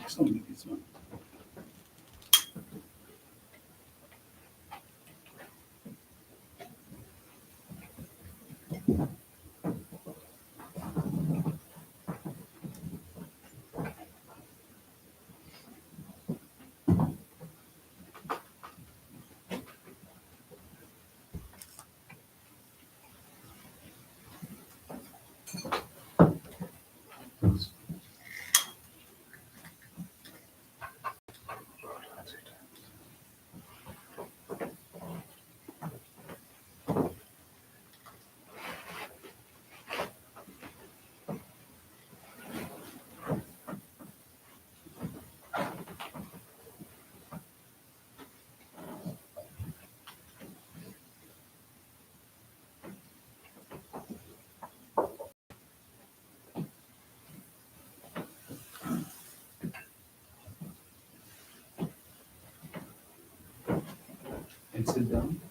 It's only this one. And sit down.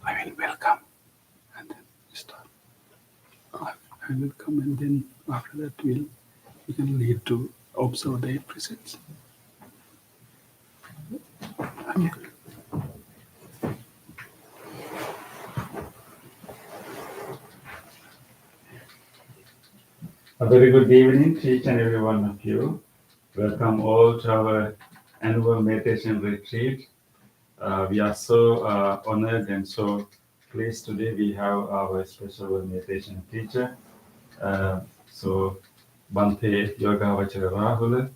I will welcome and then start. I will come and then after that we can lead to observe the presence. Okay. A very good evening to each and every one of you. Welcome all to our annual meditation retreat. We are so honored and so pleased today. We have our special meditation teacher, so Bhante Rahula.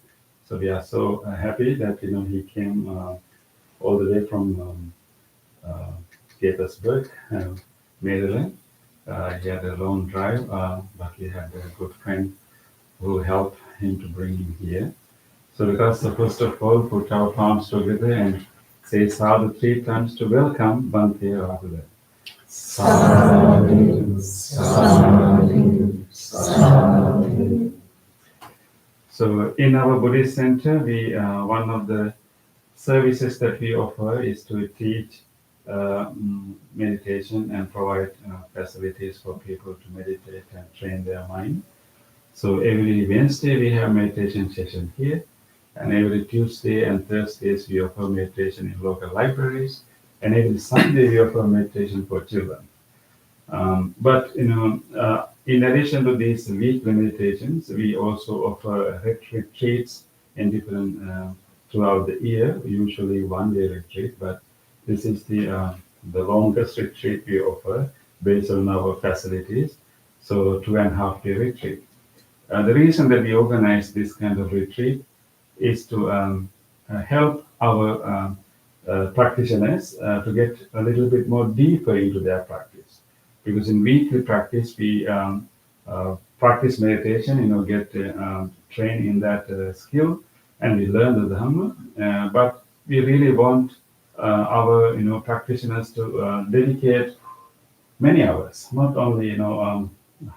So we are so happy that he came all the way from Gaithersburg, Maryland. He had a long drive, but he had a good friend who helped him to bring him here. So let us first of all put our palms together and say sadhu 3 times to welcome Bhante Rahula. Sadhu, sadhu, sadhu. So in our Buddhist center, we one of the services that we offer is to teach meditation and provide facilities for people to meditate and train their mind. So every Wednesday we have meditation session here, and every Tuesday and Thursdays we offer meditation in local libraries, and every Sunday we offer meditation for children. But in addition to these weekly meditations, we also offer retreats in different throughout the year. Usually 1 day retreat, but this is the longest retreat we offer based on our facilities. So 2.5 day retreat. The reason that we organize this kind of retreat is to help our practitioners to get a little bit more deeper into their practice. Because in weekly practice, we practice meditation, get trained in that skill, and we learn the Dhamma. But we really want our practitioners to dedicate many hours, not only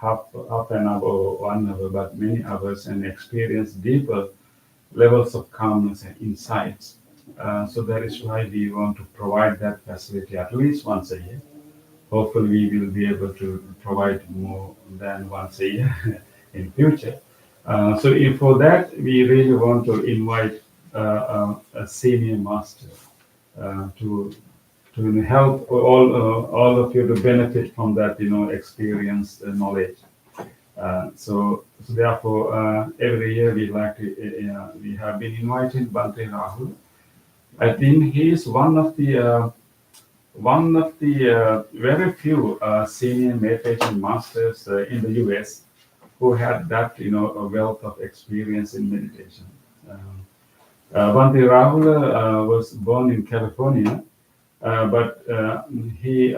half an hour or 1 hour, but many hours, and experience deeper levels of calmness and insights. So that is why we want to provide that facility at least once a year. Hopefully, we will be able to provide more than once a year in future. So if for that, we really want to invite a senior master to help all of you to benefit from that experience knowledge. So therefore, every year we have been inviting Bhante Rahula. I think he is one of the very few senior meditation masters in the US who had that a wealth of experience in meditation. Bhante Rahula was born in California, but he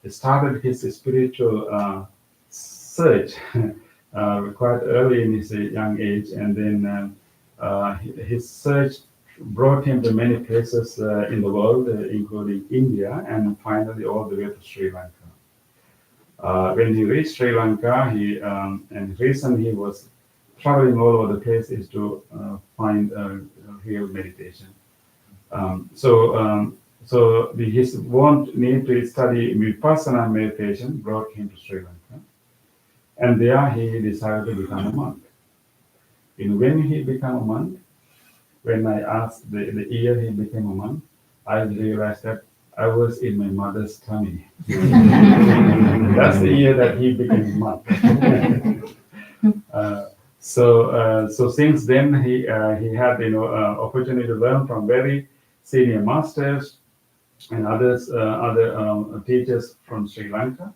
started his spiritual search quite early in his young age, and then his search brought him to many places in the world, including India, and finally all the way to Sri Lanka. When he reached Sri Lanka, and recently he was traveling all over the places to find real meditation. So his want need to study Vipassana meditation brought him to Sri Lanka, and there he decided to become a monk. When he became a monk, when I asked the year he became a monk, I realized that I was in my mother's tummy. That's the year that he became a monk. So since then he had opportunity to learn from very senior masters and other teachers from Sri Lanka,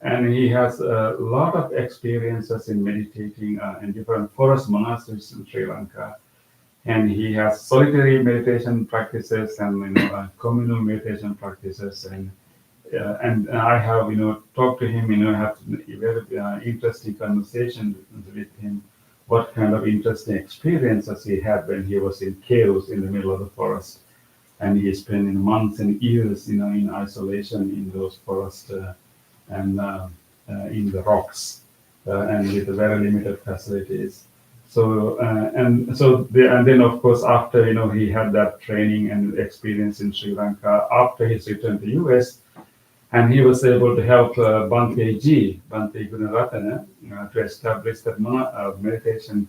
and he has a lot of experiences in meditating in different forest monasteries in Sri Lanka, and he has solitary meditation practices and communal meditation practices, and I have talked to him, have very interesting conversations with him, what kind of interesting experiences he had when he was in caves in the middle of the forest, and he spent months and years in isolation in those forests and in the rocks and with very limited facilities. So and then of course after he had that training and experience in Sri Lanka, after his return to US, and he was able to help Bhante Gunaratana, to establish that meditation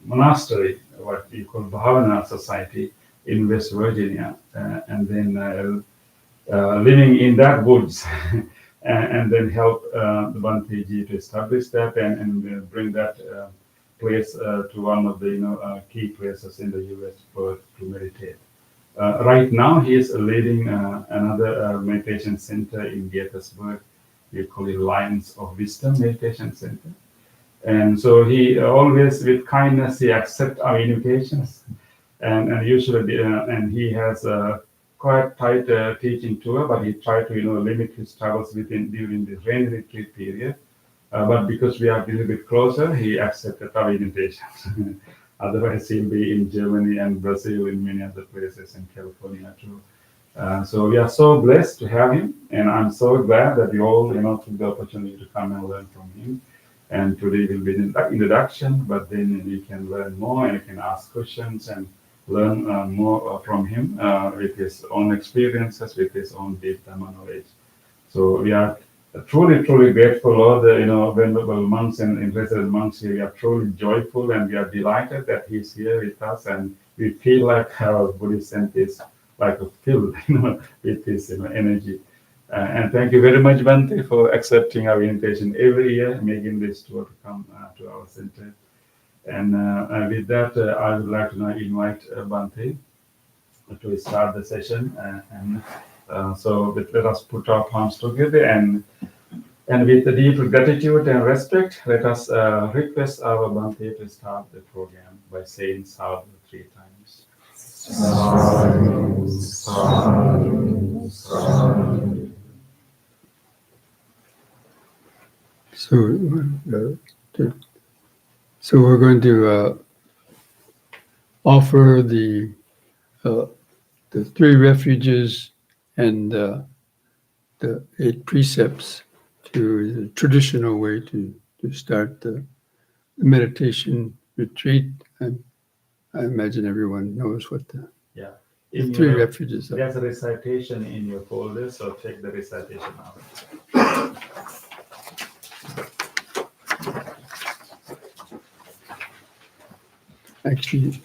monastery, what we call Bhavana Society in West Virginia, and then living in that woods, and then help the Bhante to establish that and bring that place to one of the key places in the US to meditate. Right now, he is leading another meditation center in Gaithersburg. We call it Lions of Wisdom Meditation Center. And so he always, with kindness, he accepts our invitations, and usually, and he has a quite tight teaching tour, but he tried to limit his travels during the rain retreat period. But because we are a little bit closer, he accepted our invitations. Otherwise, he'll be in Germany and Brazil, in many other places, in California too. So we are so blessed to have him, and I'm so glad that you all took the opportunity to come and learn from him. And today will be an introduction, but then you can learn more and you can ask questions and learn more from him with his own experiences, with his own deep Dhamma knowledge. So we are truly, truly grateful, all the venerable monks and resident monks here. We are truly joyful and we are delighted that he's here with us, and we feel like our Buddhist center is like filled, with his energy. And thank you very much, Bhante, for accepting our invitation every year, making this tour to come to our center. And with that, I would like to now invite Bhante to start the session. So let us put our palms together, and with the deep gratitude and respect, let us request our Bhante to start the program by saying sadhu 3 times. Sadhu, sadhu, sadhu. So we're going to offer the 3 refuges and the the 8 precepts to the traditional way to start the meditation retreat. I imagine everyone knows what the Yeah. 3 refuges are. There's a recitation in your folder, so check the recitation out. Actually,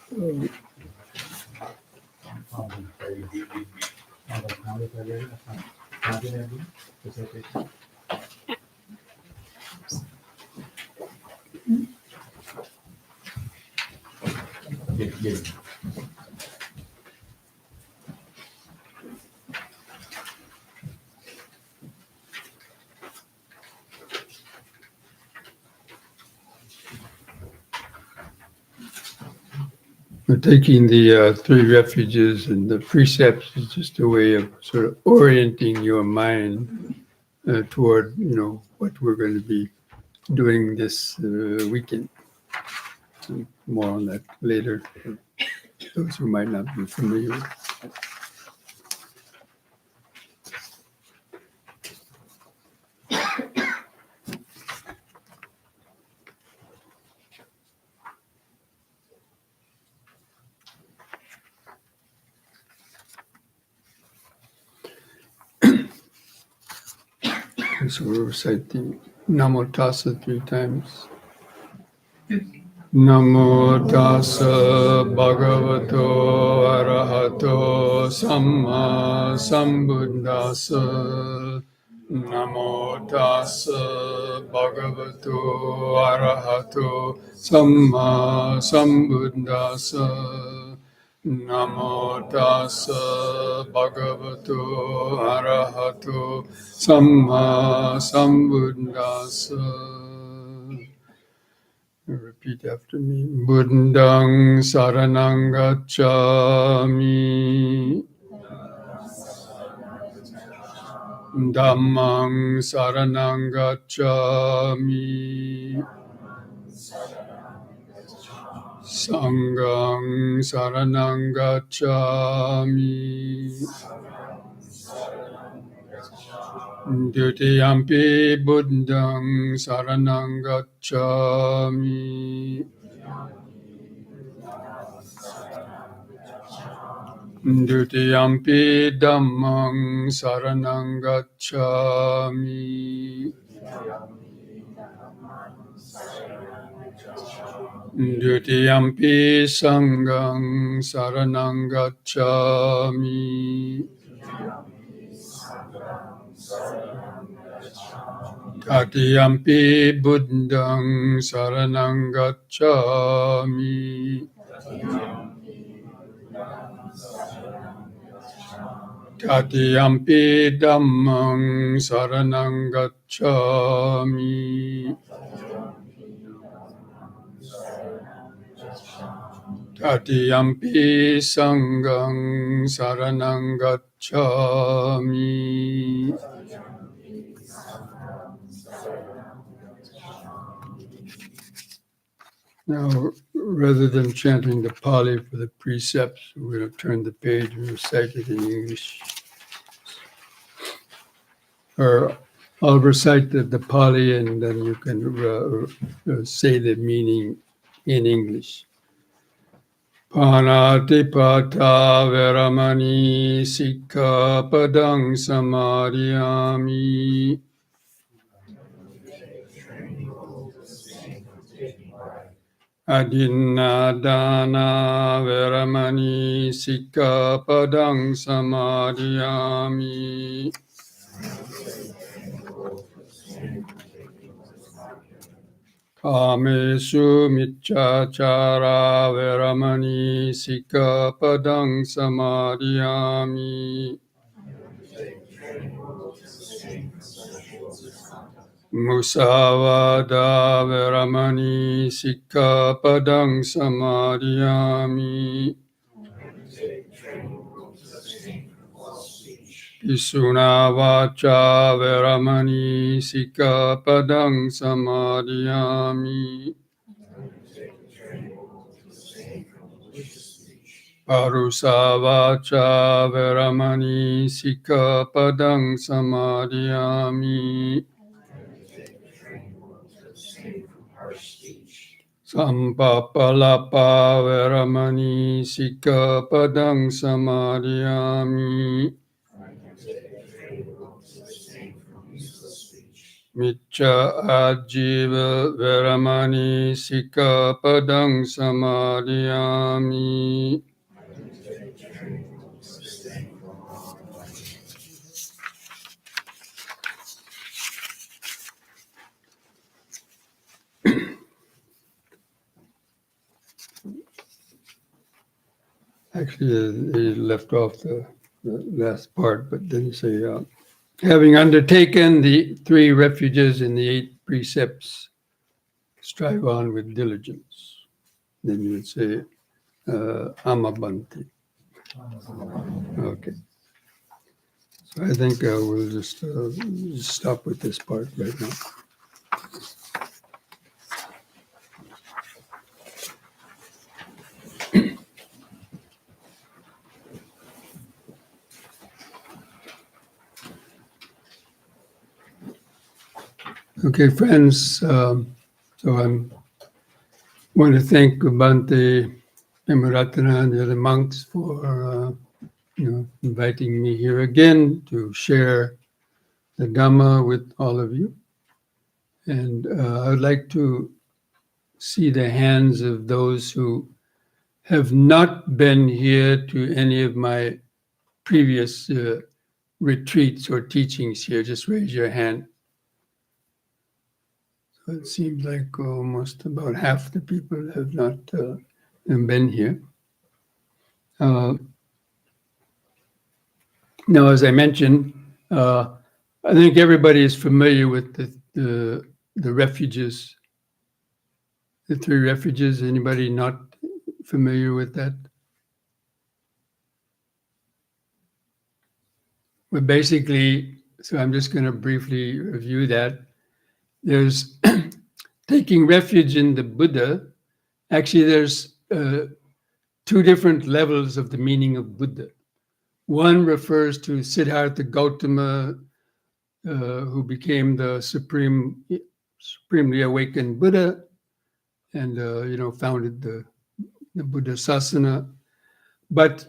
we're taking the 3 refuges and the precepts is just a way of sort of orienting your mind toward, what we're going to be doing this weekend. And more on that later, for those who might not be familiar with. So we'll recite the Namo Tassa 3 times. Namo Tassa Bhagavato Arahato Samma Sambuddhassa. Namo Tassa Bhagavato Arahato Samma Sambuddhassa. Namo Tassa Bhagavato Arahato Samma Sambuddhassa. Repeat after me. Buddhang saranang gacchami. Dhammang saranang gacchami. Sanghang saranang gacchami. Dutiyampi buddhang saranang gacchami. Dutiyampi dhammang saranang gacchami. Dutiyampi sanghang saranang gacchami. Tatiyampi buddhang saranang gacchami. Tatiyampi dhammang saranang gacchami. Tatiyampi sanghang saranang gacchami. Now, rather than chanting the Pali for the precepts, we're going to turn the page and recite it in English. Or I'll recite the Pali and then you can say the meaning in English. Panatipata veramani sikkhapadang samadhiyami. Adinadana veramani sikkhapadang samadhiyami. Kamesu miccachara veramani sikkhapadang samadhiyami. Musavada veramani sikkhapadang samadhiyami. Pisuna vacha veramani sikkhapadang samadhiyami. Parusavacha Veramani Sikapadang Samadhyami. Sampapalapa Veramani Sikapadang Samadhyami. Micha Ajiva Veramani Sikapadang Samadhyami. Actually, they left off the last part, but didn't say, having undertaken the 3 refuges in the 8 precepts, strive on with diligence. Then you would say, Amabante. Okay. So I think we'll just stop with this part right now. Okay, friends. So I want to thank Bhante Rahula and the other monks for inviting me here again to share the Dhamma with all of you. And I'd like to see the hands of those who have not been here to any of my previous retreats or teachings here. Just raise your hand. So it seems like almost about half the people have not been here. Now, as I mentioned, I think everybody is familiar with the refuges, the 3 refuges. Anybody not familiar with that? Well, basically, so I'm just going to briefly review that. There's taking refuge in the Buddha. Actually, there's 2 different levels of the meaning of Buddha. One refers to Siddhartha Gautama, who became the supremely awakened Buddha, and founded the Buddha Sasana. But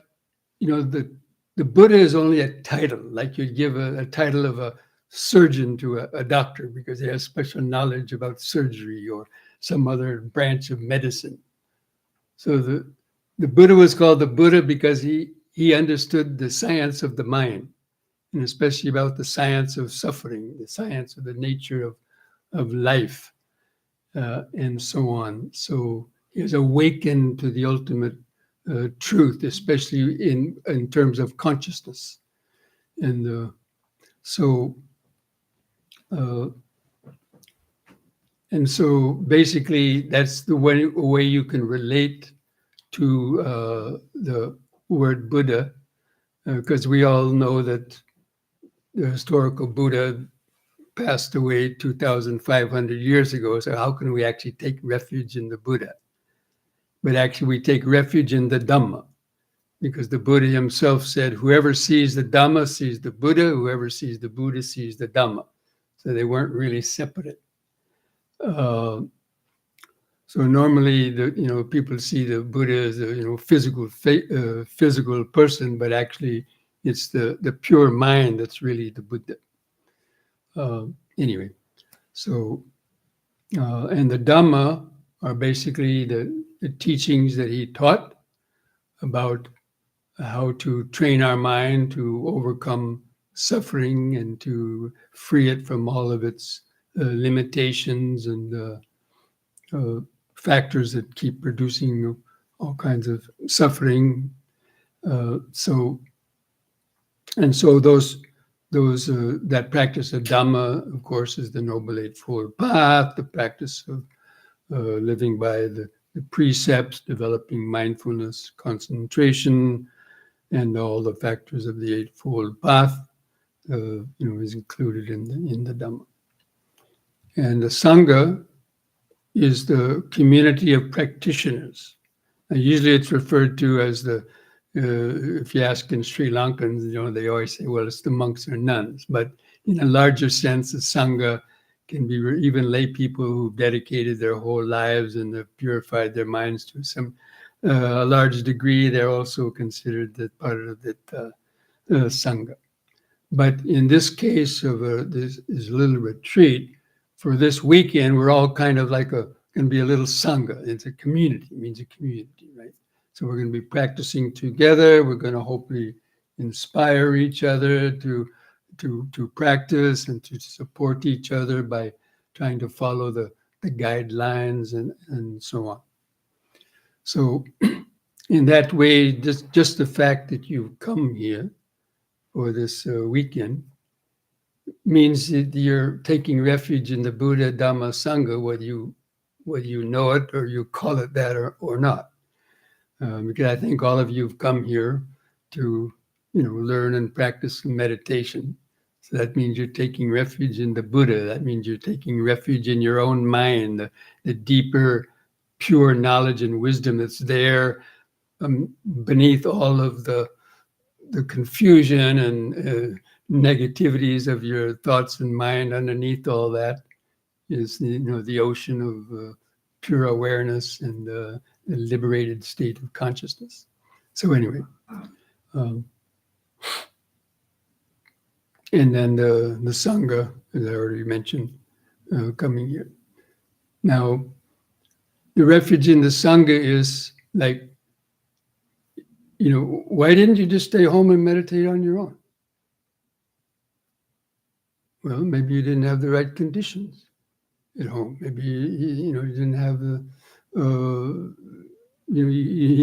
the Buddha is only a title, like you'd give a title of a surgeon to a doctor because he has special knowledge about surgery or some other branch of medicine. So the Buddha was called the Buddha because he understood the science of the mind, and especially about the science of suffering, the science of the nature of life, and so on. So he was awakened to the ultimate truth, especially in terms of consciousness. And so basically that's the way you can relate to the word Buddha, because we all know that the historical Buddha passed away 2,500 years ago. So how can we actually take refuge in the Buddha? But actually we take refuge in the Dhamma, because the Buddha himself said, whoever sees the Dhamma sees the Buddha, whoever sees the Buddha sees the Dhamma. So they weren't really separate. So normally, people see the Buddha as a physical person, but actually, it's the pure mind that's really the Buddha. Anyway, so and the Dhamma are basically the teachings that he taught about how to train our mind to overcome suffering and to free it from all of its limitations and factors that keep producing all kinds of suffering. So that practice of Dhamma, of course, is the Noble Eightfold Path, the practice of living by the precepts, developing mindfulness, concentration, and all the factors of the Eightfold Path, is included in the Dhamma. And the Sangha is the community of practitioners. And usually it's referred to as the if you ask in Sri Lankans, they always say, well, it's the monks or nuns. But in a larger sense, the Sangha can be even lay people who've dedicated their whole lives and have purified their minds to some a large degree. They're also considered that part of the Sangha. But in this case of this little retreat, for this weekend, we're all kind of like going to be a little Sangha. It's a community. It means a community, right? So we're going to be practicing together. We're going to hopefully inspire each other to practice and to support each other by trying to follow the guidelines and so on. So in that way, just the fact that you've come here for this weekend means that you're taking refuge in the Buddha, Dhamma, Sangha, whether you know it or you call it that or not. Because I think all of you have come here to, learn and practice meditation. So that means you're taking refuge in the Buddha. That means you're taking refuge in your own mind, the deeper, pure knowledge and wisdom that's there beneath all of the confusion and negativities of your thoughts and mind. Underneath all that is the ocean of pure awareness and a liberated state of consciousness. So anyway, and then the Sangha, as I already mentioned, coming here. Now, the refuge in the Sangha is like, why didn't you just stay home and meditate on your own? Well, maybe you didn't have the right conditions at home. Maybe you didn't have the you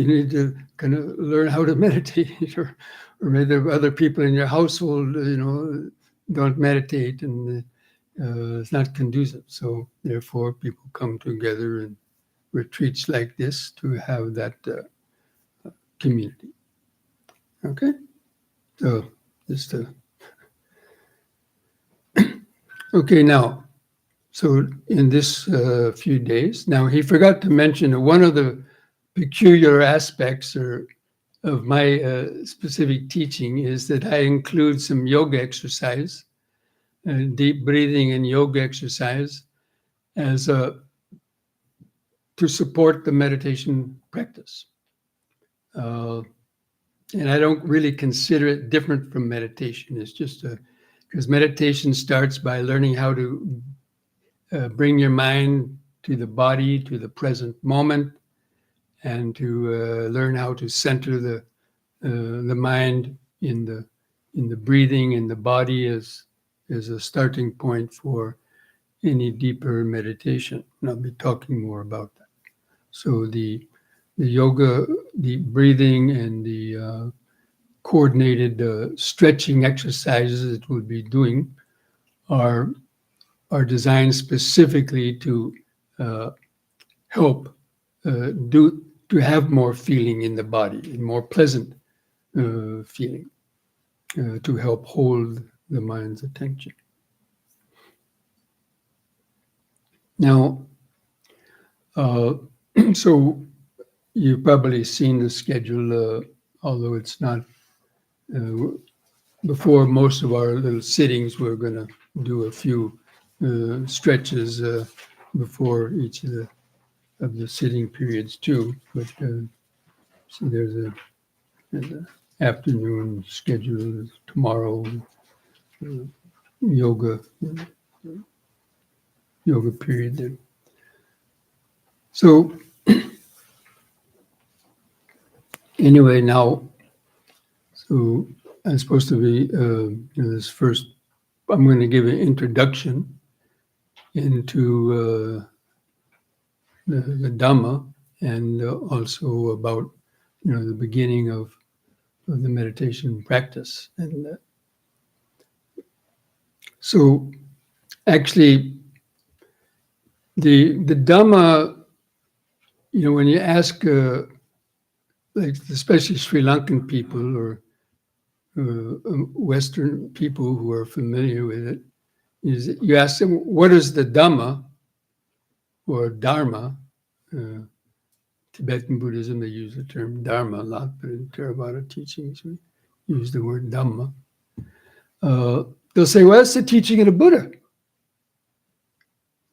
need to kind of learn how to meditate, or maybe there are other people in your household don't meditate, and it's not conducive. So therefore, people come together in retreats like this to have that community. Okay, so just okay now. So in this few days, now he forgot to mention that one of the peculiar aspects of my specific teaching is that I include some yoga exercise, deep breathing and yoga exercise, as to support the meditation practice. And I don't really consider it different from meditation. It's just because meditation starts by learning how to bring your mind to the body, to the present moment, and to learn how to center the mind in the breathing in the body as a starting point for any deeper meditation. And I'll be talking more about that. So the yoga, the breathing, and the coordinated stretching exercises that we'll be doing are designed specifically to help to have more feeling in the body, and more pleasant feeling, to help hold the mind's attention. Now, so you've probably seen the schedule, although it's not before most of our little sittings. We're going to do a few stretches before each of the sitting periods too. But see, there's an afternoon schedule tomorrow. Yoga period there. So anyway, now, so I'm supposed to be this first. I'm going to give an introduction into the Dhamma, and also about the beginning of the meditation practice. And so actually the Dhamma, when you ask like especially Sri Lankan people or Western people who are familiar with it, is you ask them, what is the Dhamma or Dharma, Tibetan Buddhism, they use the term Dharma a lot, but in Theravada teachings, we use the word Dhamma. They'll say, well, it's the teaching of the Buddha.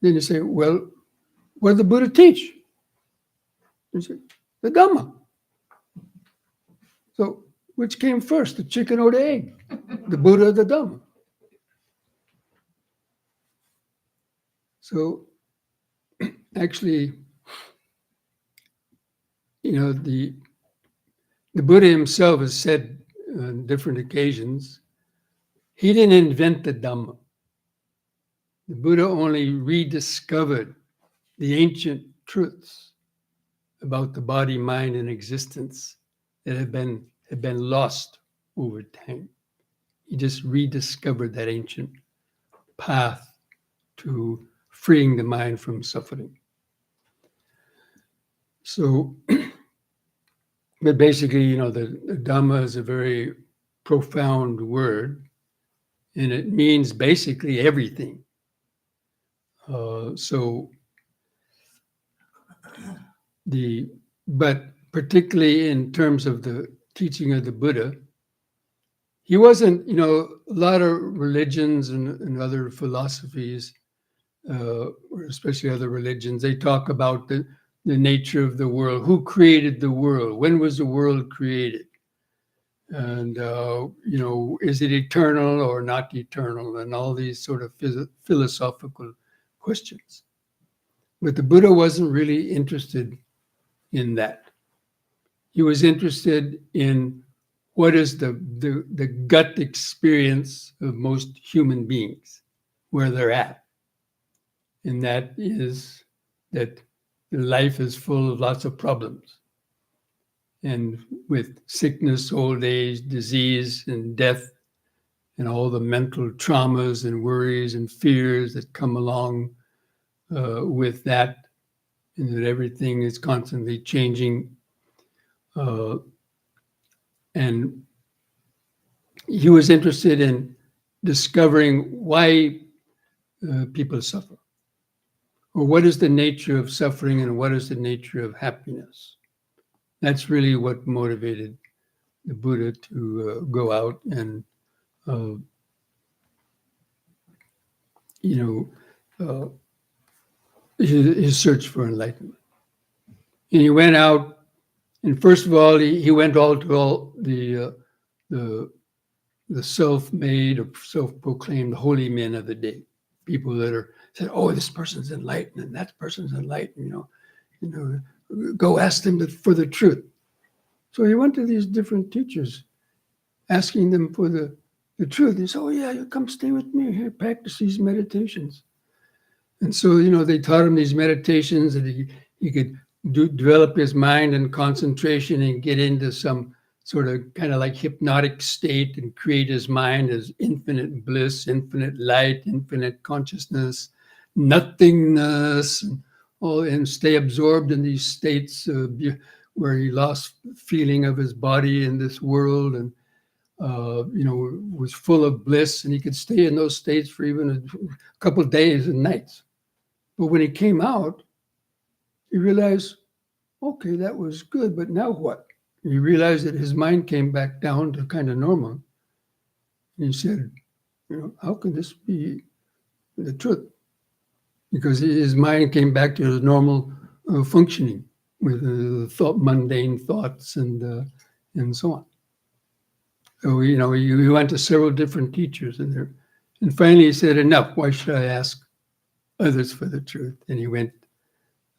Then you say, well, what did the Buddha teach? You say, the Dhamma. So which came first, the chicken or the egg? The Buddha or the Dhamma? So actually, the Buddha himself has said on different occasions, he didn't invent the Dhamma. The Buddha only rediscovered the ancient truths about the body, mind, and existence that had been lost over time. He just rediscovered that ancient path to freeing the mind from suffering. So, but basically, the Dhamma is a very profound word, and it means basically everything. But particularly in terms of the teaching of the Buddha, he wasn't, a lot of religions and other philosophies, or especially other religions, they talk about the nature of the world, who created the world, when was the world created? And, is it eternal or not eternal? And all these sort of philosophical questions. But the Buddha wasn't really interested in that. He was interested in what is the gut experience of most human beings, where they're at. And that is that life is full of lots of problems. And with sickness, old age, disease, and death, and all the mental traumas and worries and fears that come along with that, and that everything is constantly changing. And he was interested in discovering why people suffer, or what is the nature of suffering and what is the nature of happiness. That's really what motivated the Buddha to go out and, his search for enlightenment. And he went out, and first of all, he went all to all the self-made or self-proclaimed holy men of the day, people that said, "Oh, this person's enlightened, and that person's enlightened." Go ask them for the truth. So he went to these different teachers, asking them for the truth. He said, "Oh yeah, you come stay with me here, practice these meditations." And so they taught him these meditations, and he could develop his mind and concentration and get into some sort of kind of like hypnotic state and create his mind as infinite bliss, infinite light, infinite consciousness, nothingness, and stay absorbed in these states where he lost feeling of his body in this world, and was full of bliss, and he could stay in those states for even a couple of days and nights. But when he came out, he realized, okay, that was good, but now what? He realized that his mind came back down to kind of normal. And he said, how can this be the truth? Because his mind came back to his normal functioning with mundane thoughts and so on. So, he went to several different teachers and finally he said, enough, why should I ask others for the truth? And he went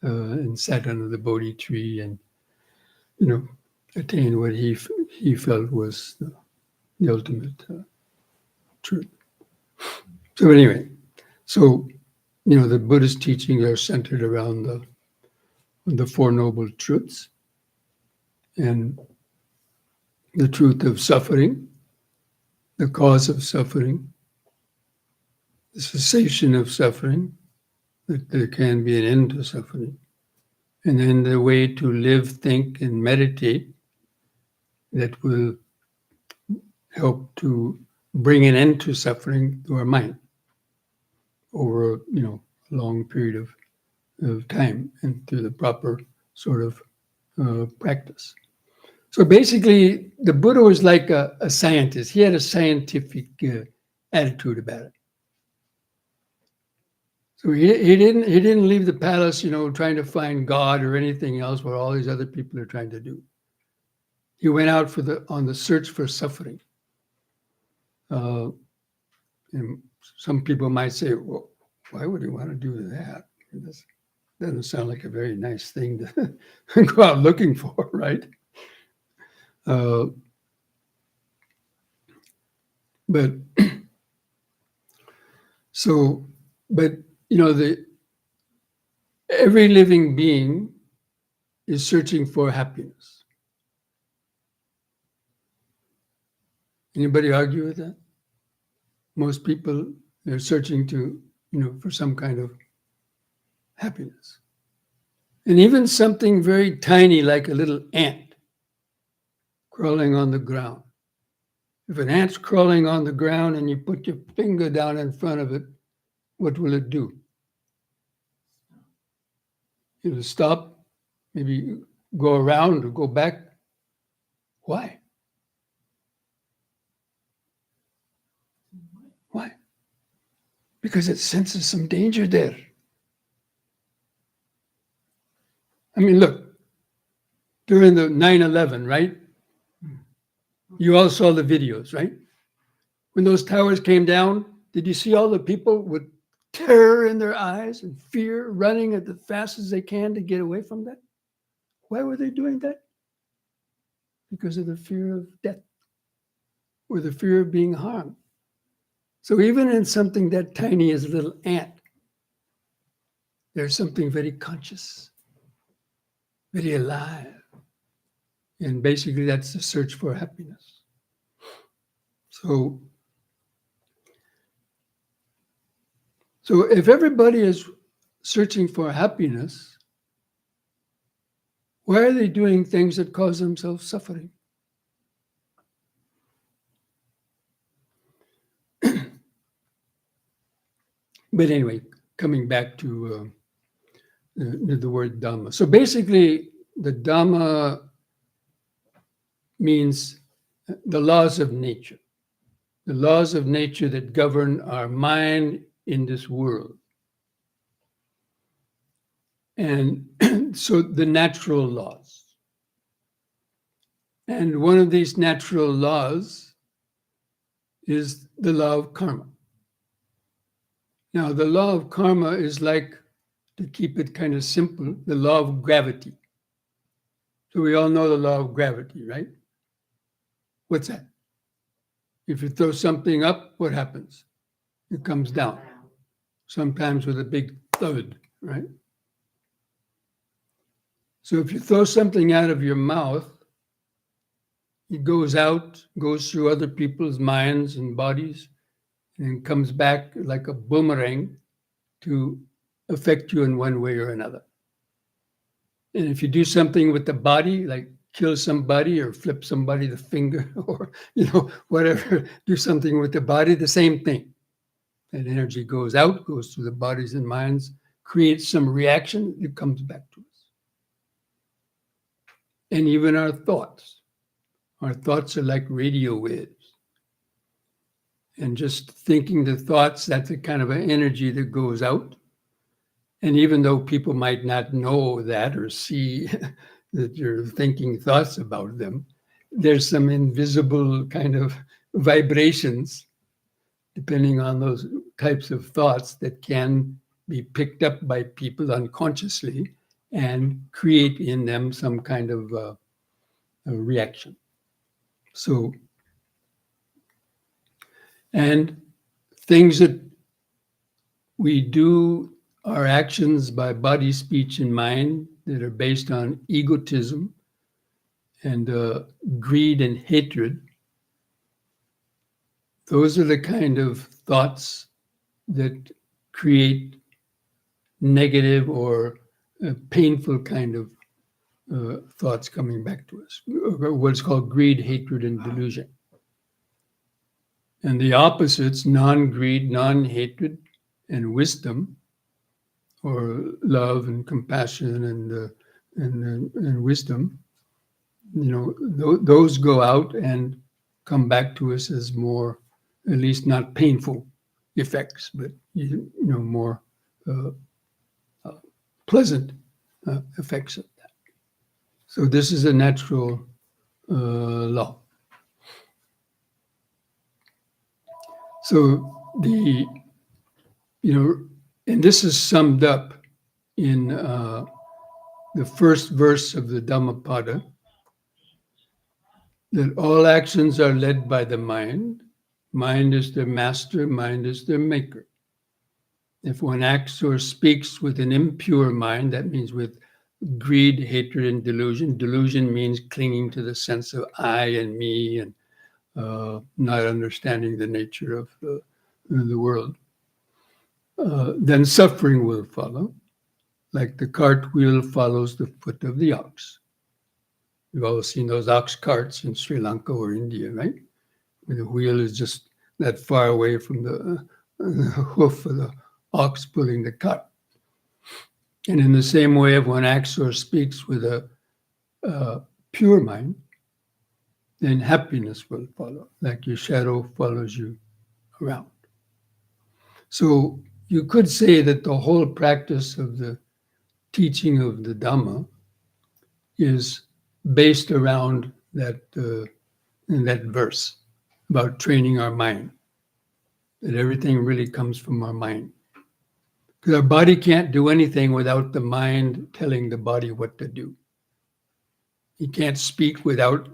and sat under the Bodhi tree and, attained what he felt was the ultimate truth. So anyway, the Buddhist teachings are centered around the Four Noble Truths and the truth of suffering, the cause of suffering, the cessation of suffering, that there can be an end to suffering, and then the way to live, think, and meditate that will help to bring an end to suffering to our mind over a long period of time and through the proper sort of practice. So basically, the Buddha was like a scientist. He had a scientific attitude about it. So he didn't leave the palace, trying to find God or anything else, what all these other people are trying to do. He went out on the search for suffering. And some people might say, well, why would he want to do that? This doesn't sound like a very nice thing to go out looking for, right? But every living being is searching for happiness. Anybody argue with that? Most people, they're searching for some kind of happiness. And even something very tiny like a little ant crawling on the ground. If an ant's crawling on the ground and you put your finger down in front of it, what will it do? It'll stop, maybe go around or go back. Why? Why? Because it senses some danger there. I mean, look, during the 9/11, right? You all saw the videos, right? When those towers came down, did you see all the people with terror in their eyes and fear running as fast as they can to get away from that? Why were they doing that? Because of the fear of death or the fear of being harmed. So even in something that tiny as a little ant, there's something very conscious, very alive. And basically that's the search for happiness. So if everybody is searching for happiness, why are they doing things that cause themselves suffering? But anyway, coming back to the word Dhamma. So basically, the Dhamma means the laws of nature. The laws of nature that govern our mind in this world. And so the natural laws. And one of these natural laws is the law of karma. Now, the law of karma is like, to keep it kind of simple, the law of gravity. So we all know the law of gravity, right? What's that? If you throw something up, what happens? It comes down, sometimes with a big thud, right? So if you throw something out of your mouth, it goes out, goes through other people's minds and bodies, and comes back like a boomerang to affect you in one way or another. And if you do something with the body, like kill somebody or flip somebody the finger or, whatever, do something with the body, the same thing. That energy goes out, goes through the bodies and minds, creates some reaction, it comes back to us. And even our thoughts. Our thoughts are like radio waves. And just thinking the thoughts, that's the kind of an energy that goes out. And even though people might not know that or see that you're thinking thoughts about them, there's some invisible kind of vibrations, depending on those types of thoughts, that can be picked up by people unconsciously and create in them some kind of a reaction. So, and things that we do, our actions by body, speech, and mind that are based on egotism and greed and hatred, those are the kind of thoughts that create negative or painful kind of thoughts coming back to us, what's called greed, hatred, and delusion. And the opposites, non-greed, non-hatred, and wisdom, or love and compassion and and wisdom, those go out and come back to us as more, at least not painful effects, but more pleasant effects of that. So this is a natural law. So and this is summed up in the first verse of the Dhammapada, that all actions are led by the mind. Mind is their master, mind is their maker. If one acts or speaks with an impure mind, that means with greed, hatred, and delusion. Delusion means clinging to the sense of I and me and not understanding the nature of the world. Then suffering will follow, like the cart wheel follows the foot of the ox. You've all seen those ox carts in Sri Lanka or India, right? Where the wheel is just that far away from the hoof of the ox pulling the cart. And in the same way, if one acts or speaks with a pure mind, then happiness will follow, like your shadow follows you around. So you could say that the whole practice of the teaching of the Dhamma is based around that verse about training our mind, that everything really comes from our mind. Because our body can't do anything without the mind telling the body what to do. You can't speak without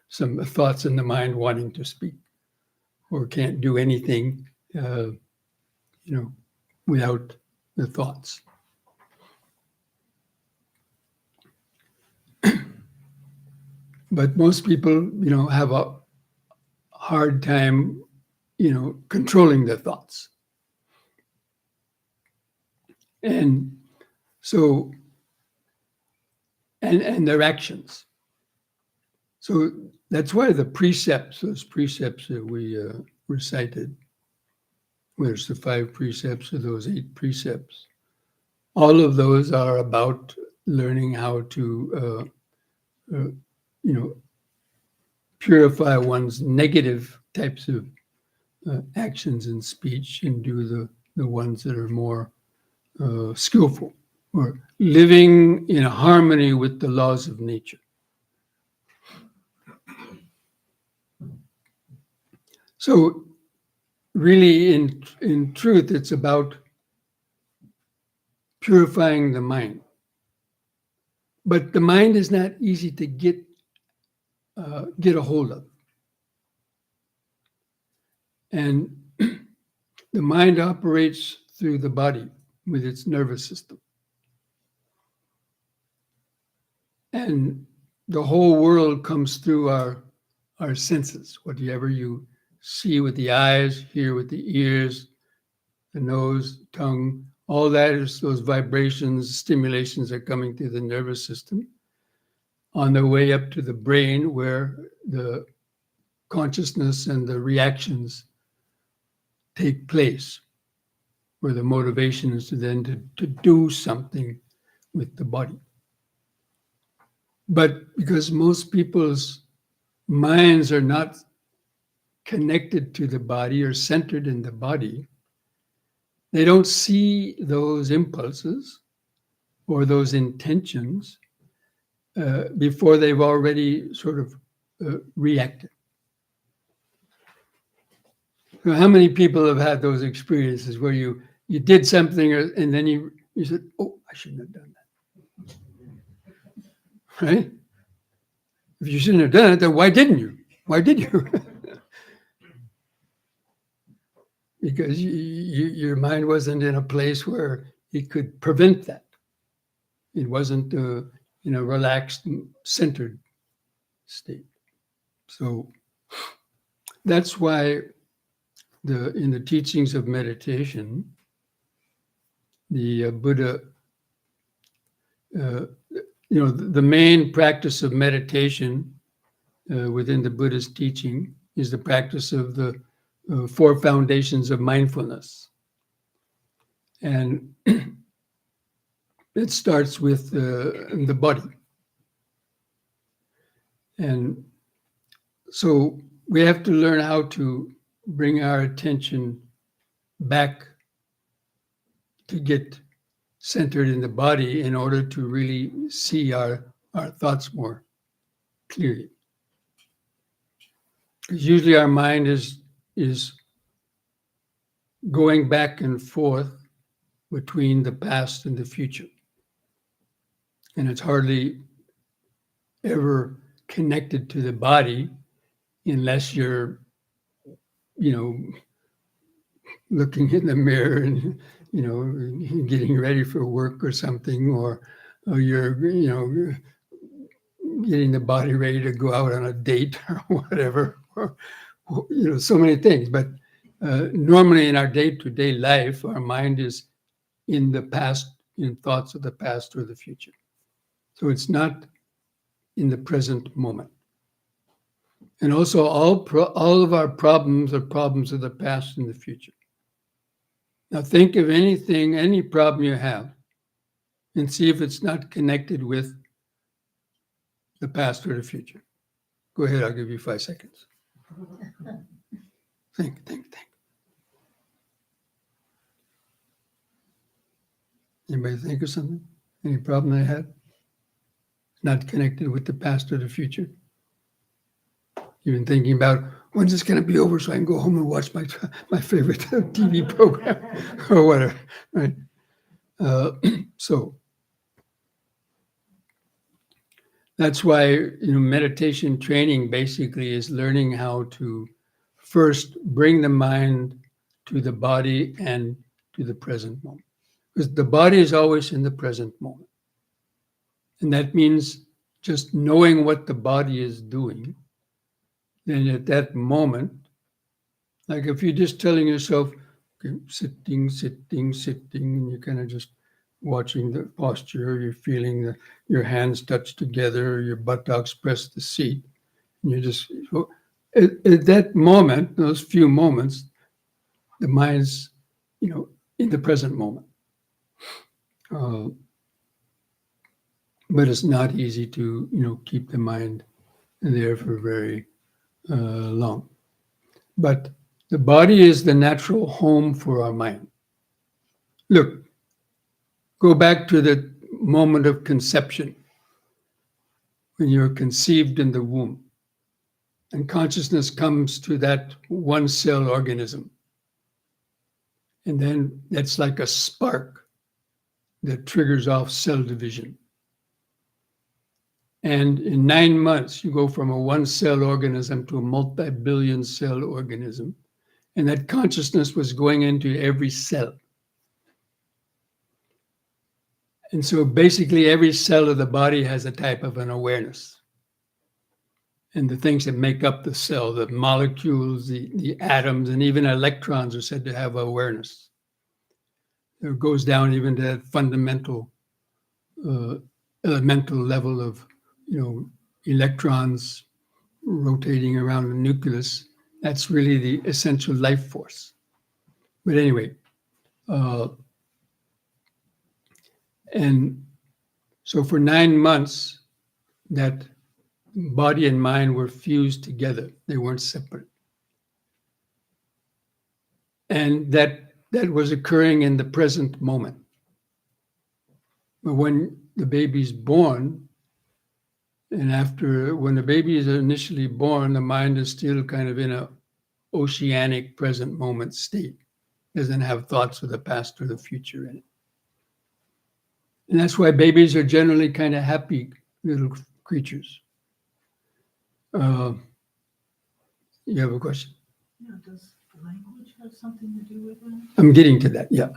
some thoughts in the mind wanting to speak, or can't do anything, without the thoughts. But most people, have a hard time, controlling their thoughts. And so, and their actions. So that's why those precepts that we recited, where's the 5 precepts or those 8 precepts, all of those are about learning how to, purify one's negative types of actions and speech and do the ones that are more skillful, or living in harmony with the laws of nature. So really, in truth, it's about purifying the mind. But the mind is not easy to get a hold of. And the mind operates through the body with its nervous system. And the whole world comes through our senses. Whatever you see with the eyes, hear with the ears, the nose, tongue, all that is those vibrations, stimulations are coming through the nervous system on their way up to the brain, where the consciousness and the reactions take place, where the motivation is to do something with the body. But because most people's minds are not connected to the body or centered in the body, they don't see those impulses or those intentions before they've already sort of reacted. So how many people have had those experiences where you did something and then you said, oh, I shouldn't have done that. Right? If you shouldn't have done it, then why didn't you? Why did you? Because your mind wasn't in a place where it could prevent that. It wasn't in a relaxed, centered state. So that's why in the teachings of meditation, the Buddha, the main practice of meditation within the Buddha's teaching is the practice of the 4 foundations of mindfulness. And it starts with the body. And so we have to learn how to bring our attention back to get centered in the body in order to really see our thoughts more clearly. Because usually our mind is going back and forth between the past and the future. And it's hardly ever connected to the body unless you're, looking in the mirror and, getting ready for work or something, or you're, getting the body ready to go out on a date or whatever, or, so many things. But normally in our day-to-day life, our mind is in the past, in thoughts of the past or the future. So it's not in the present moment. And also all of our problems are problems of the past and the future. Now think of anything, any problem you have, and see if it's not connected with the past or the future. Go ahead, I'll give you 5 seconds. Think. Anybody think of something? Any problem they had? Not connected with the past or the future? You've been thinking about, when's this going to be over so I can go home and watch my favorite TV program or whatever, right? So that's why meditation training basically is learning how to first bring the mind to the body and to the present moment. Because the body is always in the present moment. And that means just knowing what the body is doing. Then at that moment, like if you're just telling yourself, okay, sitting, and you're kind of just watching the posture, you're feeling your hands touch together, your buttocks press the seat, and you're just, at that moment, those few moments, the mind's, in the present moment. But it's not easy to, keep the mind there for very long. But the body is the natural home for our mind. Look, go back to the moment of conception, when you're conceived in the womb, and consciousness comes to that one-cell organism. And then that's like a spark that triggers off cell division. And in 9 months, you go from a one-cell organism to a multi-billion cell organism. And that consciousness was going into every cell. And so basically every cell of the body has a type of an awareness. And the things that make up the cell, the molecules, the atoms, and even electrons are said to have awareness. It goes down even to that fundamental, elemental level of, electrons rotating around the nucleus. That's really the essential life force. But anyway, and so for 9 months, that body and mind were fused together. They weren't separate. And that was occurring in the present moment. But when the baby's born, and when the baby is initially born, the mind is still kind of in a oceanic present moment state. Doesn't have thoughts of the past or the future in it. And that's why babies are generally kind of happy little creatures. You have a question? Yeah, does language have something to do with that? I'm getting to that, yeah.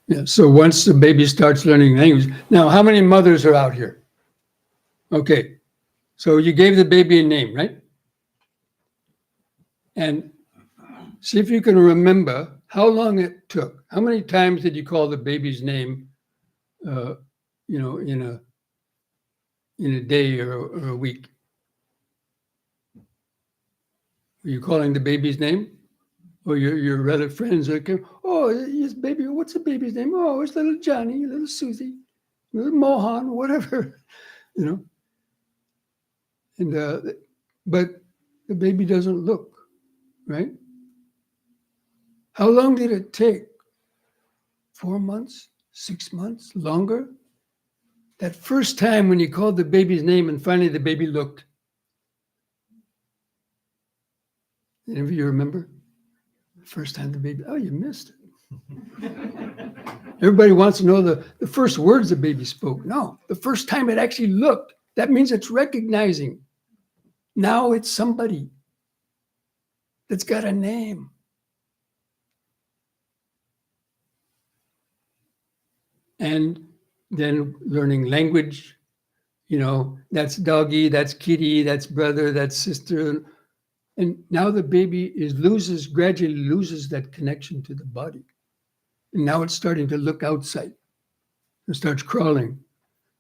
Yeah. So once the baby starts learning language, now how many mothers are out here? Okay, so you gave the baby a name, right? And see if you can remember how long it took. How many times did you call the baby's name, in a day or a week? Were you calling the baby's name? Or your relative friends are, oh, yes, baby, what's the baby's name? Oh, it's little Johnny, little Susie. Mohan, whatever, you know. And but the baby doesn't look, right? How long did it take? 4 months, 6 months, longer? That first time when you called the baby's name and finally the baby looked. Any of you remember? The first time the baby, oh, you missed it. Everybody wants to know the first words the baby spoke. No, the first time it actually looked. That means it's recognizing. Now it's somebody that's got a name. And then learning language, that's doggy, that's kitty, that's brother, that's sister. And now the baby gradually loses that connection to the body. And now it's starting to look outside. It starts crawling,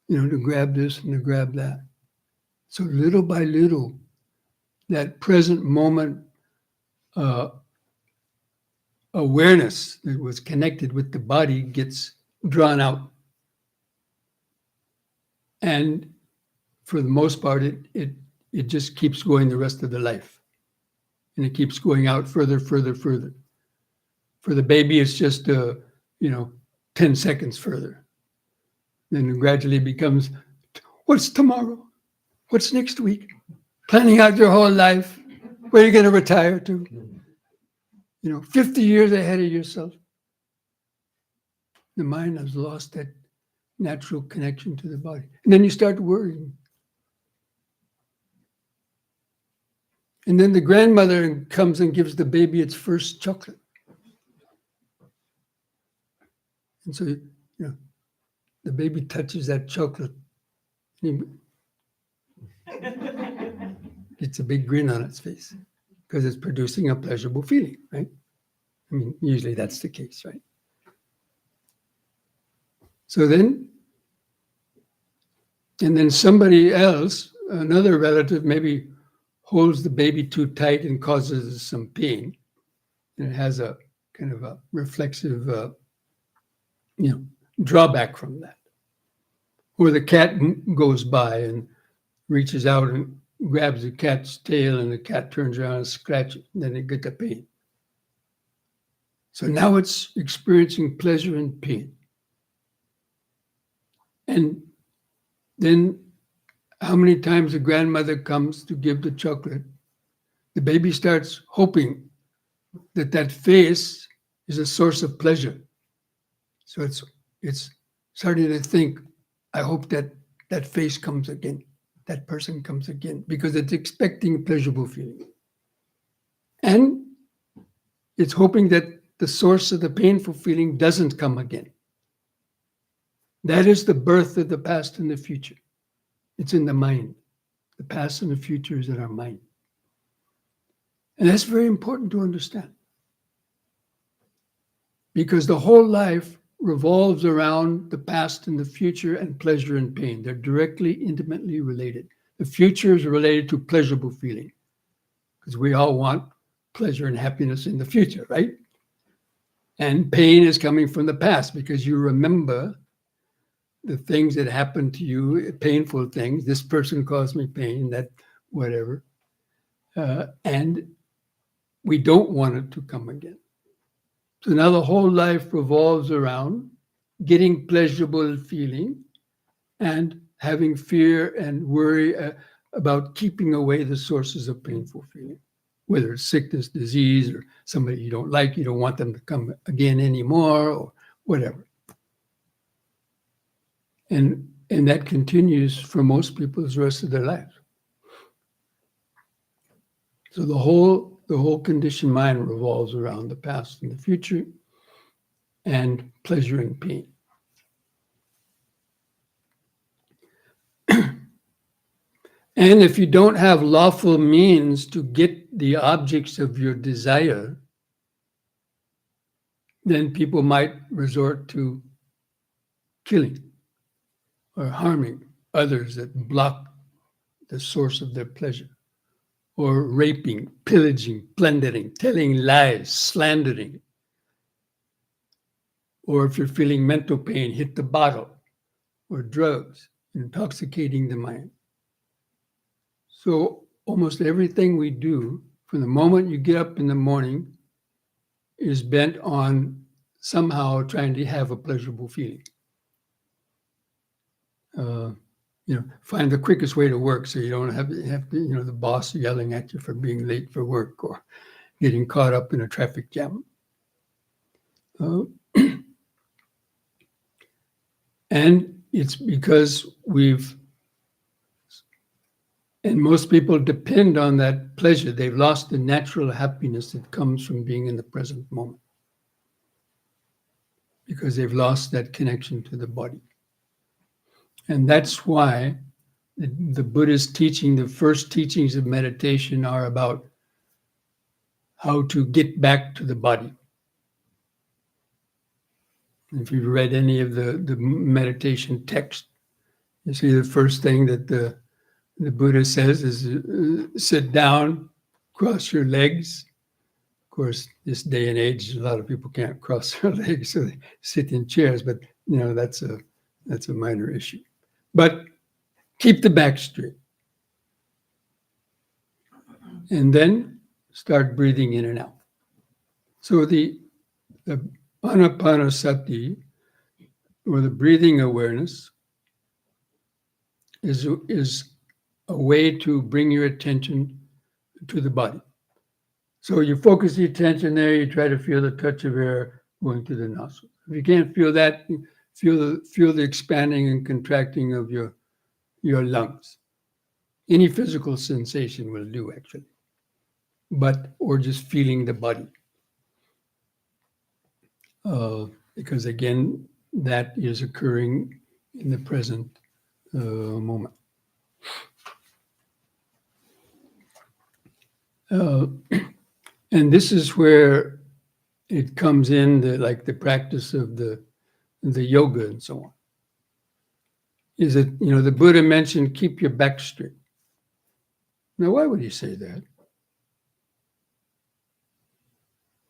to grab this and to grab that. So little by little, that present moment awareness that was connected with the body gets drawn out. And for the most part, it just keeps going the rest of the life. And it keeps going out further, further, further. For the baby, it's just, 10 seconds further. Then it gradually becomes, what's tomorrow? What's next week? Planning out your whole life. Where are you going to retire to? 50 years ahead of yourself. The mind has lost that natural connection to the body. And then you start worrying. And then the grandmother comes and gives the baby its first chocolate. And so, the baby touches that chocolate. It's a big grin on its face because it's producing a pleasurable feeling, right? I mean, usually that's the case, right? So then somebody else, another relative, maybe holds the baby too tight and causes some pain. And it has a kind of a reflexive, drawback from that. Or the cat goes by and reaches out and grabs the cat's tail and the cat turns around and scratches it, and then it gets a pain. So now it's experiencing pleasure and pain. And then how many times the grandmother comes to give the chocolate, the baby starts hoping that face is a source of pleasure. So it's starting to think, I hope that face comes again, that person comes again, because it's expecting a pleasurable feeling. And it's hoping that the source of the painful feeling doesn't come again. That is the birth of the past and the future. It's in the mind. The past and the future is in our mind. And that's very important to understand. Because the whole life revolves around the past and the future and pleasure and pain. They're directly, intimately related. The future is related to pleasurable feeling because we all want pleasure and happiness in the future, right? And pain is coming from the past because you remember the things that happened to you, painful things. This person caused me pain, that whatever. And we don't want it to come again. So now the whole life revolves around getting pleasurable feeling and having fear and worry about keeping away the sources of painful feeling, whether it's sickness, disease, or somebody you don't like, you don't want them to come again anymore, or whatever. And that continues for most people the rest of their lives. So the whole conditioned mind revolves around the past and the future and pleasure and pain. And if you don't have lawful means to get the objects of your desire, then people might resort to killing or harming others that block the source of their pleasure, or raping, pillaging, plundering, telling lies, slandering. Or if you're feeling mental pain, hit the bottle or drugs, intoxicating the mind. So almost everything we do from the moment you get up in the morning is bent on somehow trying to have a pleasurable feeling. Find the quickest way to work so you don't have to, the boss yelling at you for being late for work or getting caught up in a traffic jam. And it's because and most people depend on that pleasure. They've lost the natural happiness that comes from being in the present moment because they've lost that connection to the body. And that's why the Buddha's teaching, the first teachings of meditation are about how to get back to the body. If you've read any of the meditation text, you see the first thing that the Buddha says is sit down, cross your legs. Of course, this day and age, a lot of people can't cross their legs, so they sit in chairs, but that's a minor issue. But keep the back straight. And then start breathing in and out. So the anapanasati, or the breathing awareness, is a way to bring your attention to the body. So you focus the attention there, you try to feel the touch of air going to the nostrils. If you can't feel that, feel the expanding and contracting of your lungs. Any physical sensation will do, actually. Or just feeling the body. Because again, that is occurring in the present moment. And this is where it comes in, the practice of the yoga and so on. Is that, the Buddha mentioned keep your back straight. Now, why would he say that?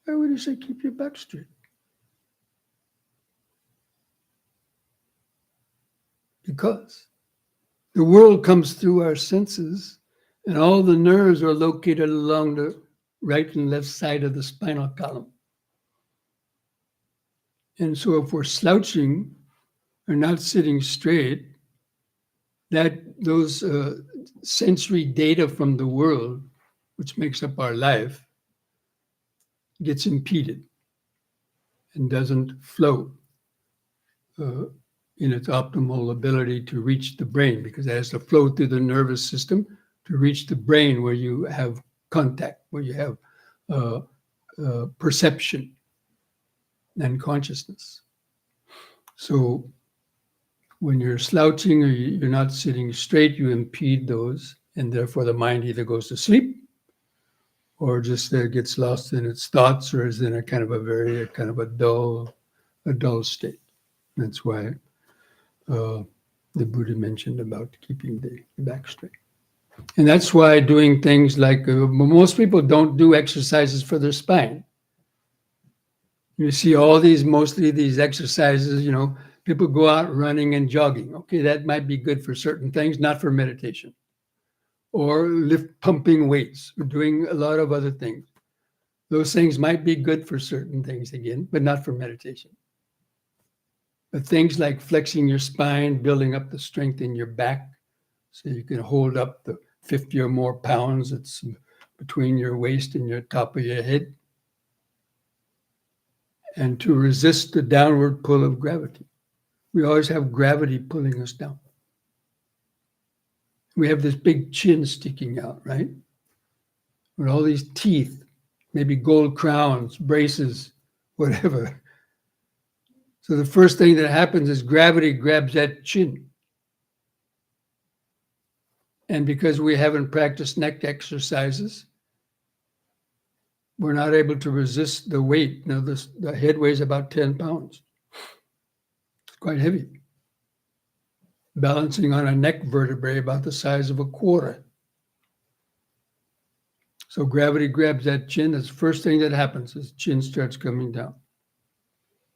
Why would he say keep your back straight? Because the world comes through our senses, and all the nerves are located along the right and left side of the spinal column. And so if we're slouching or not sitting straight, those sensory data from the world, which makes up our life, gets impeded and doesn't flow in its optimal ability to reach the brain, because it has to flow through the nervous system to reach the brain, where you have contact, where you have perception and consciousness. So when you're slouching or you're not sitting straight, you impede those, and therefore the mind either goes to sleep or just gets lost in its thoughts, or is in a kind of a dull state. That's why the Buddha mentioned about keeping the back straight. And that's why doing things like, most people don't do exercises for their spine. You see mostly these exercises, people go out running and jogging. Okay, that might be good for certain things, not for meditation. Or pumping weights, or doing a lot of other things. Those things might be good for certain things again, but not for meditation. But things like flexing your spine, building up the strength in your back, so you can hold up the 50 or more pounds that's between your waist and your top of your head, and to resist the downward pull of gravity. We always have gravity pulling us down. We have this big chin sticking out, right? With all these teeth, maybe gold crowns, braces, whatever. So the first thing that happens is gravity grabs that chin. And because we haven't practiced neck exercises, we're not able to resist the weight. The head weighs about 10 pounds. It's quite heavy. Balancing on a neck vertebrae about the size of a quarter. So gravity grabs that chin. That's the first thing that happens, is the chin starts coming down.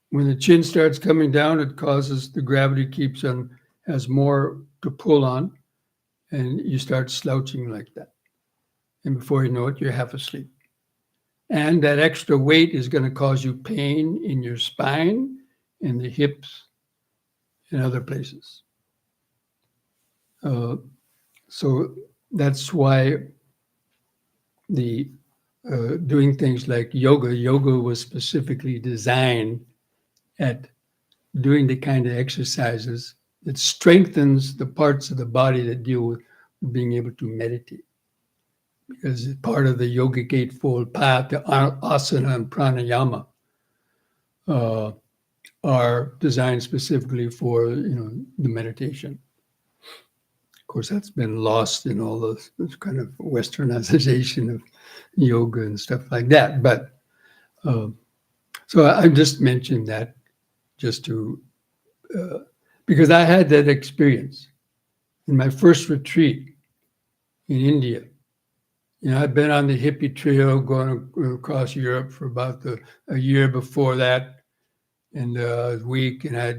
When the chin starts coming down, it causes the gravity keeps on has more to pull on, and you start slouching like that. And before you know it, you're half asleep. And that extra weight is going to cause you pain in your spine, in the hips, and other places. So that's why the doing things like yoga was specifically designed at doing the kind of exercises that strengthens the parts of the body that deal with being able to meditate. Because part of the Yogic Eightfold Path, the asana and pranayama, are designed specifically for the meditation. Of course, that's been lost in all this kind of westernization of yoga and stuff like that. But so I just mentioned that just to, because I had that experience in my first retreat in India. I'd been on the hippie trail going across Europe for about a year before that. And I was weak and I'd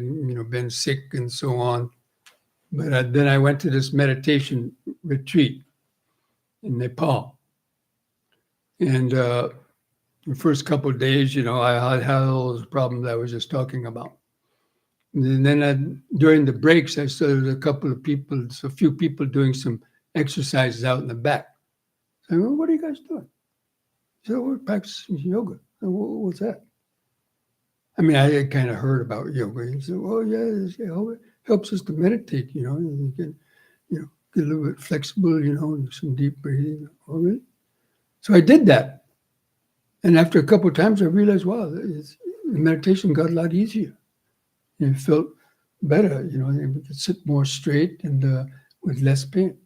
been sick and so on. But then I went to this meditation retreat in Nepal. And the first couple of days, I had all those problems I was just talking about. And then during the breaks, I saw a few people doing some exercises out in the back. I said, well, what are you guys doing? He said, we're practicing yoga. I said, well, what's that? I mean, I had kind of heard about yoga. He said, well, yeah, it helps us to meditate, and you can, get a little bit flexible, and some deep breathing. Oh, really? So I did that. And after a couple of times, I realized, wow, the meditation got a lot easier. And it felt better, and we could sit more straight and with less pain.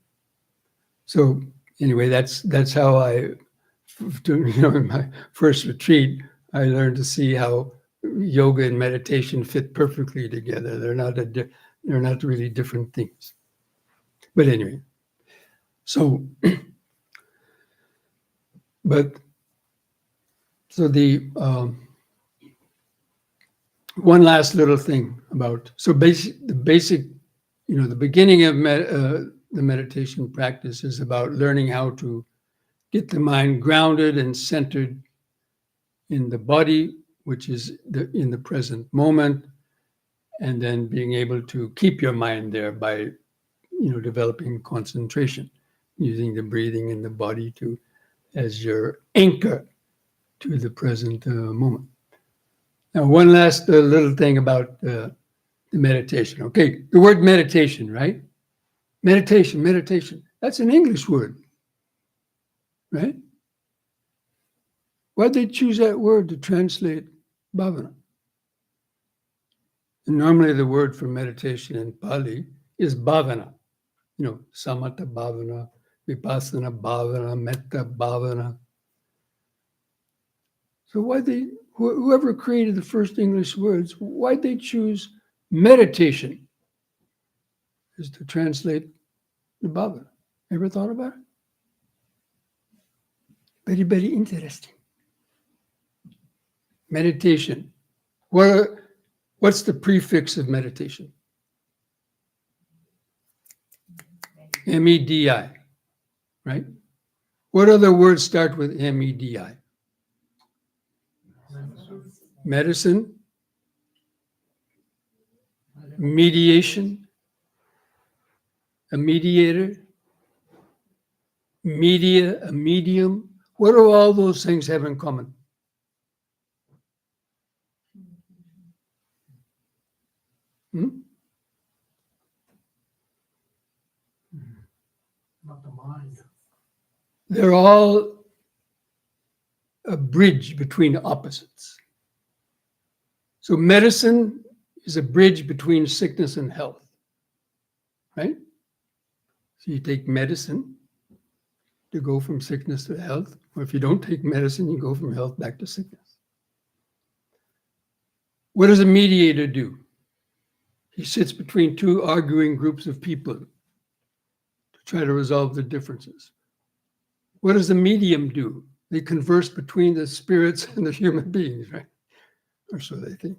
So anyway, that's how in my first retreat, I learned to see how yoga and meditation fit perfectly together. They're not really different things. But anyway, so the one last little thing about the basic, the beginning of the meditation practice is about learning how to get the mind grounded and centered in the body, which is in the present moment, and then being able to keep your mind there by, developing concentration, using the breathing in the body as your anchor to the present moment. Now, one last little thing about the meditation. Okay, the word meditation, right? Meditation. That's an English word, right? Why'd they choose that word to translate bhavana? And normally the word for meditation in Pali is bhavana. Samatha bhavana, vipassana bhavana, metta bhavana. So whoever created the first English words, why'd they choose meditation is to translate the bhavana? Ever thought about it? Very, very interesting. Meditation. What's the prefix of meditation? M-E-D-I, right? What other words start with M-E-D-I? Medicine, mediation, a mediator, media, a medium. What do all those things have in common? Not the mind. They're all a bridge between opposites. So medicine is a bridge between sickness and health, right? So you take medicine to go from sickness to health, or if you don't take medicine, you go from health back to sickness. What does a mediator do? He sits between two arguing groups of people to try to resolve the differences. What does a medium do? They converse between the spirits and the human beings, right? Or so they think.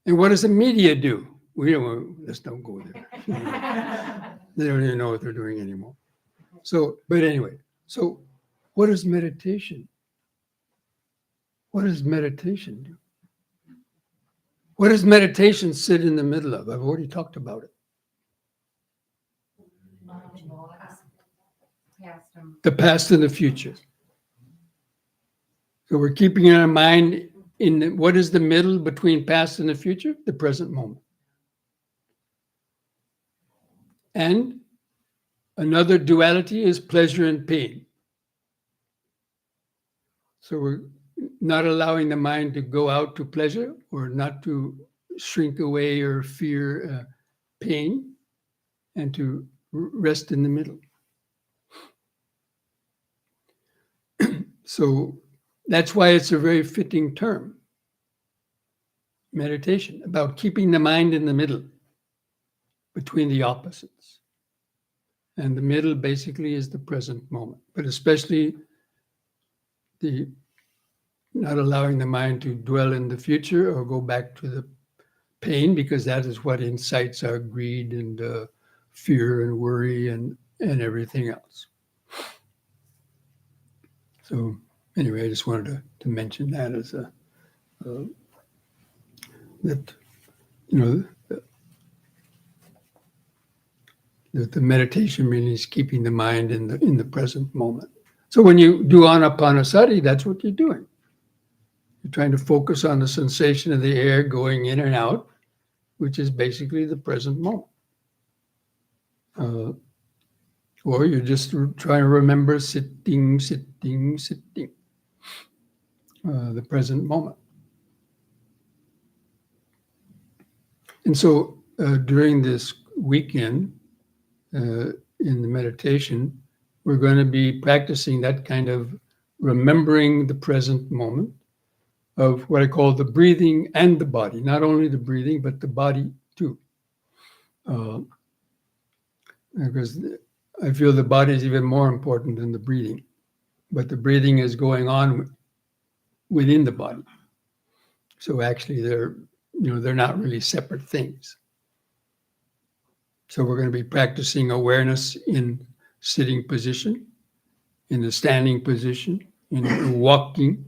And what does the media do? We don't, let's don't go there. They don't even know what they're doing anymore. So, but anyway, so what is meditation? What does meditation do? What does meditation sit in the middle of? I've already talked about it. The past and the future. So we're keeping our mind in what is the middle between past and the future? The present moment. And another duality is pleasure and pain. So we're not allowing the mind to go out to pleasure or not to shrink away or fear pain, and to rest in the middle. So that's why it's a very fitting term, meditation, about keeping the mind in the middle between the opposites. And the middle basically is the present moment, but especially the not allowing the mind to dwell in the future or go back to the pain, because that is what incites our greed and fear and worry and everything else. So anyway, I just wanted to mention that as that, you know, that the meditation really is keeping the mind in the present moment. So when you do anapanasati, that's what you're doing. You're trying to focus on the sensation of the air going in and out, which is basically the present moment. Or you're just trying to remember sitting, the present moment. And so during this weekend in the meditation, we're going to be practicing that kind of remembering the present moment of what I call the breathing and the body, not only the breathing, but the body too. Because I feel the body is even more important than the breathing, but the breathing is going on within the body. So actually they're not really separate things. So we're going to be practicing awareness in sitting position, in the standing position, in walking.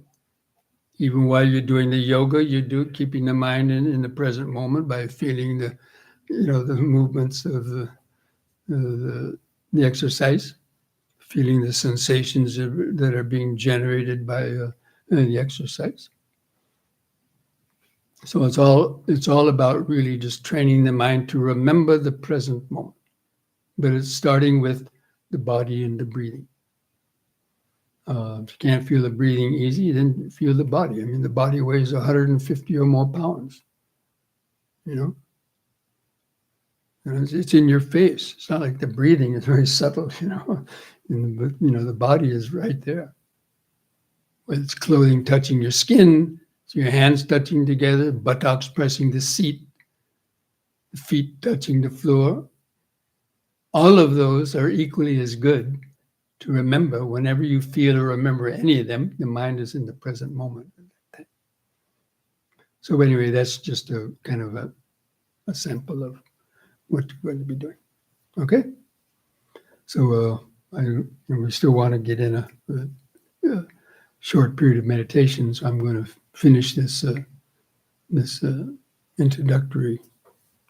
Even while you're doing the yoga, you do keeping the mind in the present moment by feeling the movements of the exercise, feeling the sensations that are being generated by the exercise. So it's all about really just training the mind to remember the present moment, but it's starting with the body and the breathing. If you can't feel the breathing easy, then feel the body. I mean, the body weighs 150 or more pounds. And it's in your face. It's not like the breathing is very subtle. And the body is right there. With its clothing touching your skin, so your hands touching together, buttocks pressing the seat, the feet touching the floor. All of those are equally as good to remember. Whenever you feel or remember any of them, the mind is in the present moment. So anyway, that's just a kind of a sample of what you're going to be doing. Okay? So we still want to get in a short period of meditation, so I'm going to finish this introductory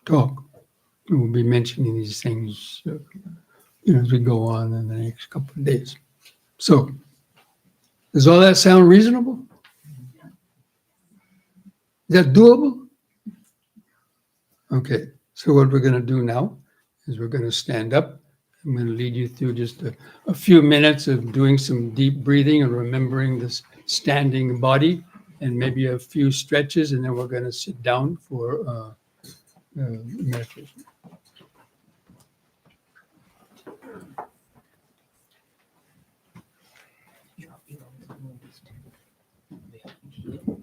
talk. We'll be mentioning these things as we go on in the next couple of days. So, does all that sound reasonable? Is that doable? Okay, so what we're going to do now is we're going to stand up. I'm going to lead you through just a few minutes of doing some deep breathing and remembering this standing body, and maybe a few stretches, and then we're going to sit down for meditation. Move this over.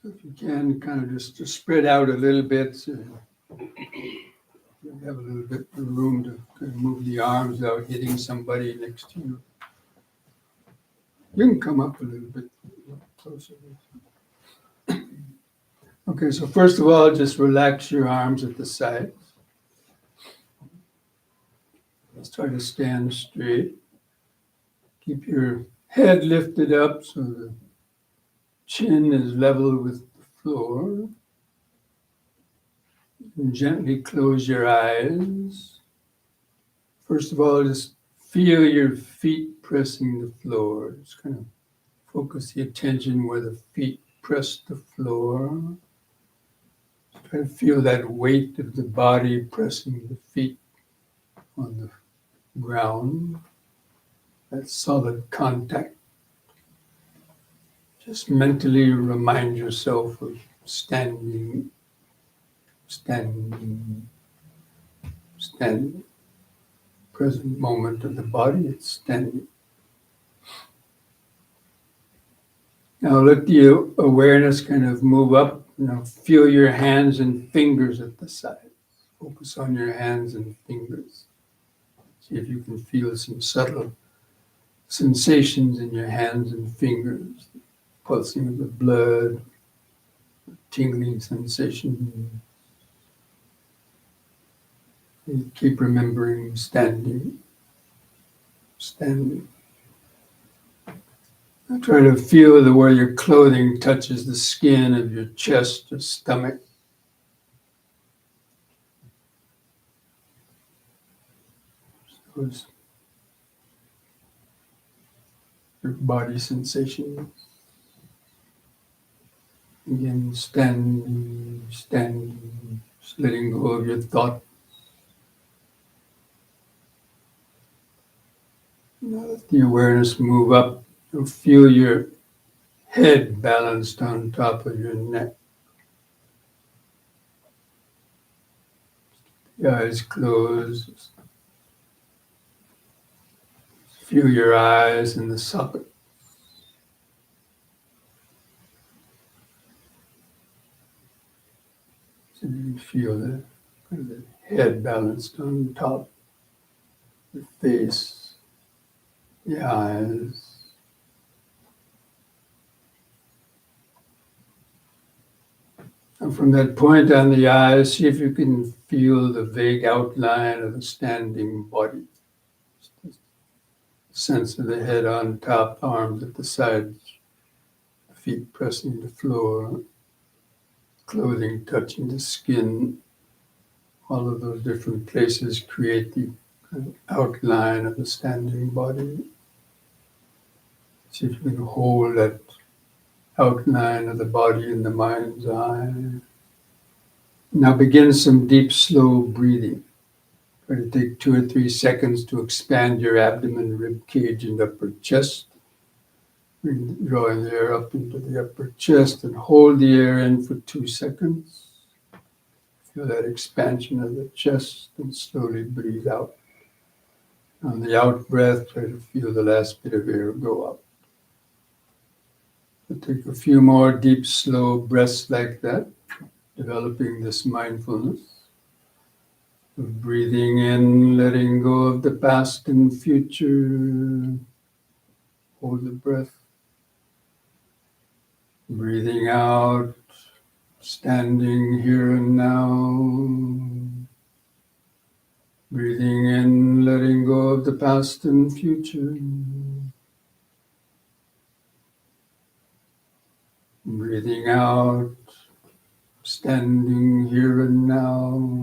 So if you can, kind of just to spread out a little bit, so you have a little bit of room to kind of move the arms without hitting somebody next to you. You can come up a little bit closer. Okay, so first of all, just relax your arms at the sides. Let's try to stand straight. Keep your head lifted up so the chin is level with the floor. And gently close your eyes. First of all, just feel your feet pressing the floor. Just kind of focus the attention where the feet press the floor. Try to feel that weight of the body pressing the feet on the ground, that solid contact. Just mentally remind yourself of standing. Present moment of the body, it's standing. Now let the awareness kind of move up. Feel your hands and fingers at the side. Focus on your hands and fingers. See if you can feel some subtle sensations in your hands and fingers. Pulsing of the blood, tingling sensation. And keep remembering standing. Now try to feel where your clothing touches the skin of your chest or stomach. Those your body sensations. Again, standing, just letting go of your thought. Now let the awareness move up. You'll feel your head balanced on top of your neck. The eyes closed. Feel your eyes in the socket. So you feel the head balanced on top, the face, the eyes. And from that point on the eyes, see if you can feel the vague outline of the standing body. Sense of the head on top, arms at the sides, feet pressing the floor, clothing touching the skin. All of those different places create the outline of the standing body. See if you can hold that outline of the body in the mind's eye. Now begin some deep, slow breathing. Try to take 2 or 3 seconds to expand your abdomen, rib cage, and upper chest. Drawing the air up into the upper chest and hold the air in for 2 seconds. Feel that expansion of the chest and slowly breathe out. On the out breath, try to feel the last bit of air go up. So take a few more deep, slow breaths like that, developing this mindfulness of breathing in, letting go of the past and future. Hold the breath. Breathing out, standing here and now. Breathing in, letting go of the past and future. Breathing out, standing here and now.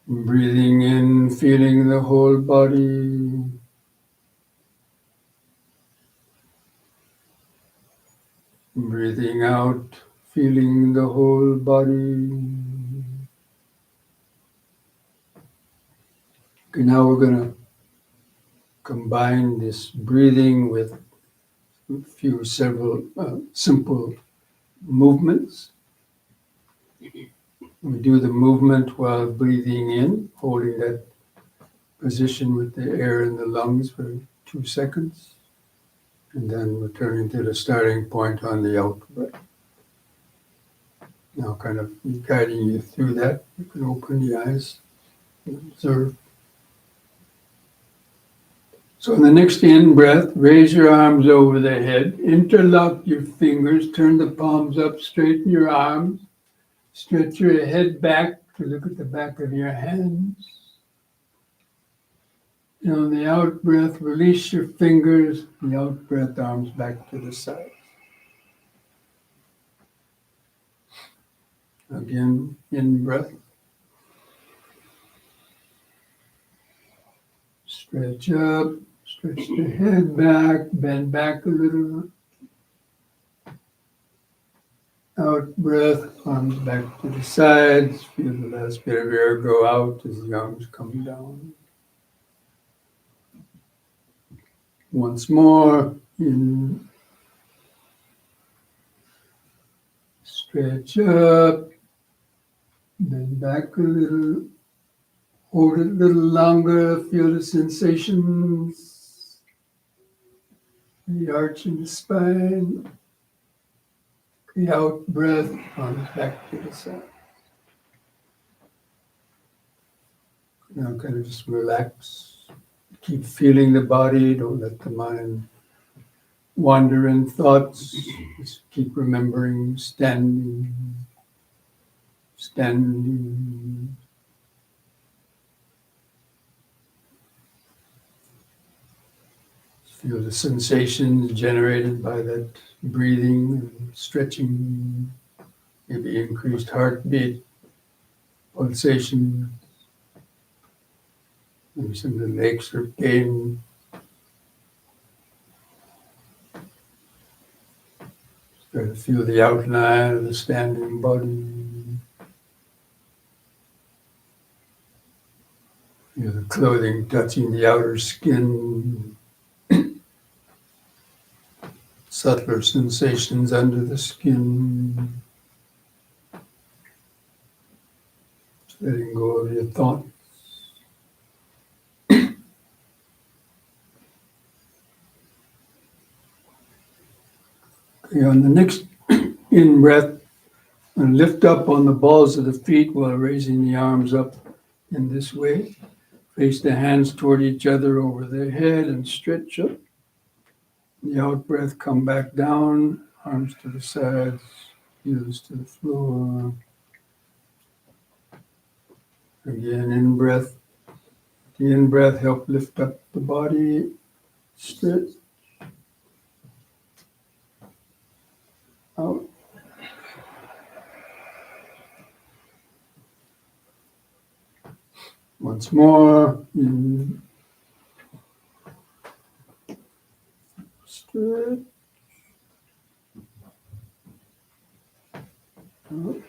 Breathing in, feeling the whole body. Breathing out, feeling the whole body. Okay, now we're going to combine this breathing with several simple movements. We do the movement while breathing in, holding that position with the air in the lungs for 2 seconds. And then returning to the starting point on the out breath. Now kind of guiding you through that, you can open the eyes and observe. So in the next in breath, raise your arms over the head, interlock your fingers, turn the palms up, straighten your arms, stretch your head back to look at the back of your hands. And on the out breath, release your fingers, the out breath, arms back to the side. Again, in breath. Stretch up, stretch the head back, bend back a little. Out breath, arms back to the sides. Feel the last bit of air go out as the arms come down. Once more, in. Stretch up, bend back a little. Hold it a little longer, feel the sensations. The arch in the spine. The out breath, arms back to the side. Now kind of just relax. Keep feeling the body, don't let the mind wander in thoughts. Just keep remembering standing, standing. Feel the sensations generated by that breathing and stretching, maybe increased heartbeat, pulsation. Maybe some of the legs are pain. Try to feel the outline of the standing body. Feel the clothing touching the outer skin. Subtler sensations under the skin. Letting go of your thoughts. Okay, on the next in breath, and lift up on the balls of the feet while raising the arms up in this way. Face the hands toward each other over the head and stretch up. The out breath, come back down, arms to the sides, heels to the floor. Again, in breath. The in breath, help lift up the body, stretch. Out. Once more, in. Stretch. Out.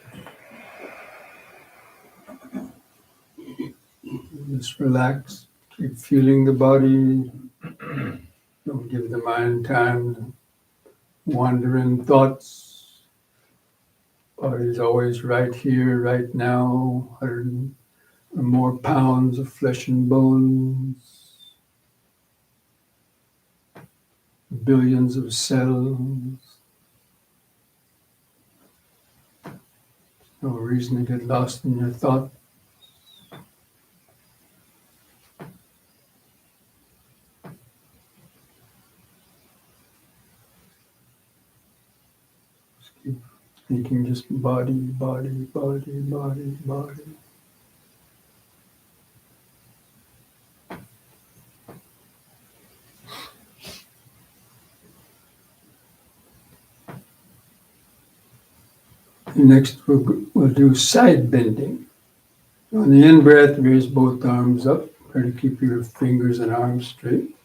Just relax. Keep feeling the body. Don't give the mind time to wander in thoughts. Body's always right here, right now. 100 or more pounds of flesh and bones. Billions of cells. No reason to get lost in your thoughts. Thinking just body, body, body, body, body. Next, we'll do side bending. On the in-breath, raise both arms up. Try to keep your fingers and arms straight,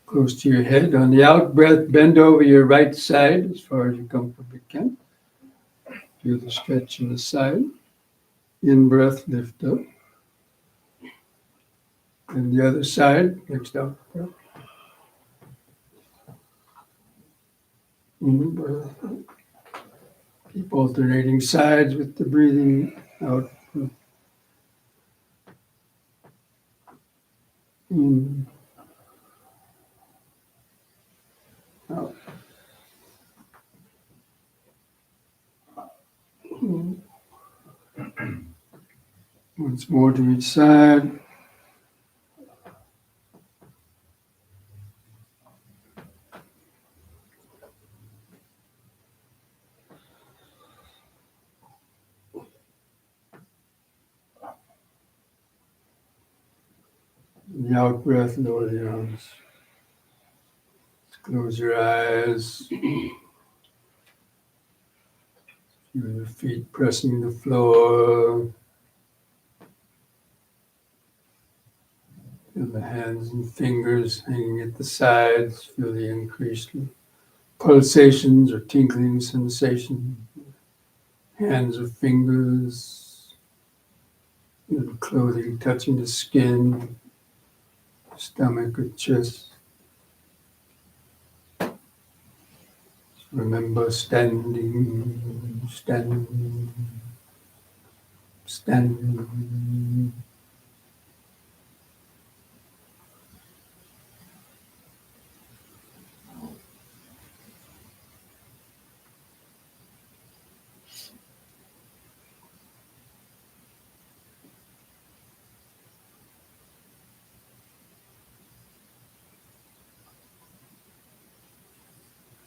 close to your head. On the out-breath, bend over your right side as far as you comfortably can. Feel the stretch in the side. In-breath, lift up. And the other side, next out-breath. In-breath. Keep alternating sides with the breathing out. In. Out. Once more to each side. The out breath, lower the arms. Close your eyes. Feel your feet pressing the floor. Feel the hands and fingers hanging at the sides. Feel the increased pulsations or tingling sensation. Hands or fingers. Feel the clothing touching the skin, stomach or chest. Remember standing, standing, standing.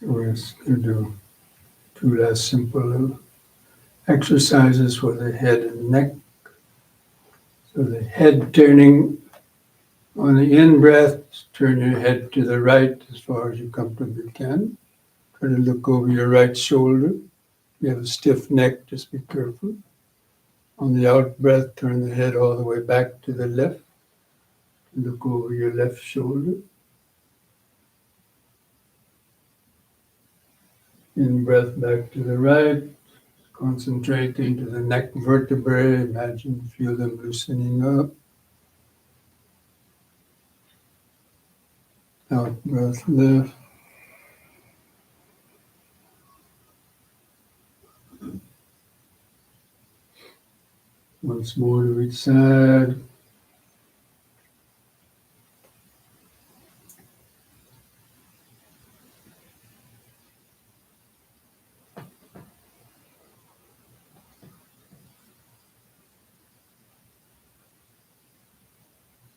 We're just going to do two last simple exercises for the head and neck. So the head turning on the in-breath, turn your head to the right as far as you comfortably can. Try to look over your right shoulder. If you have a stiff neck, just be careful. On the out-breath, turn the head all the way back to the left. Look over your left shoulder. In-breath back to the right. Concentrate into the neck vertebrae. Imagine, feel them loosening up. Out breath left. Once more to each side.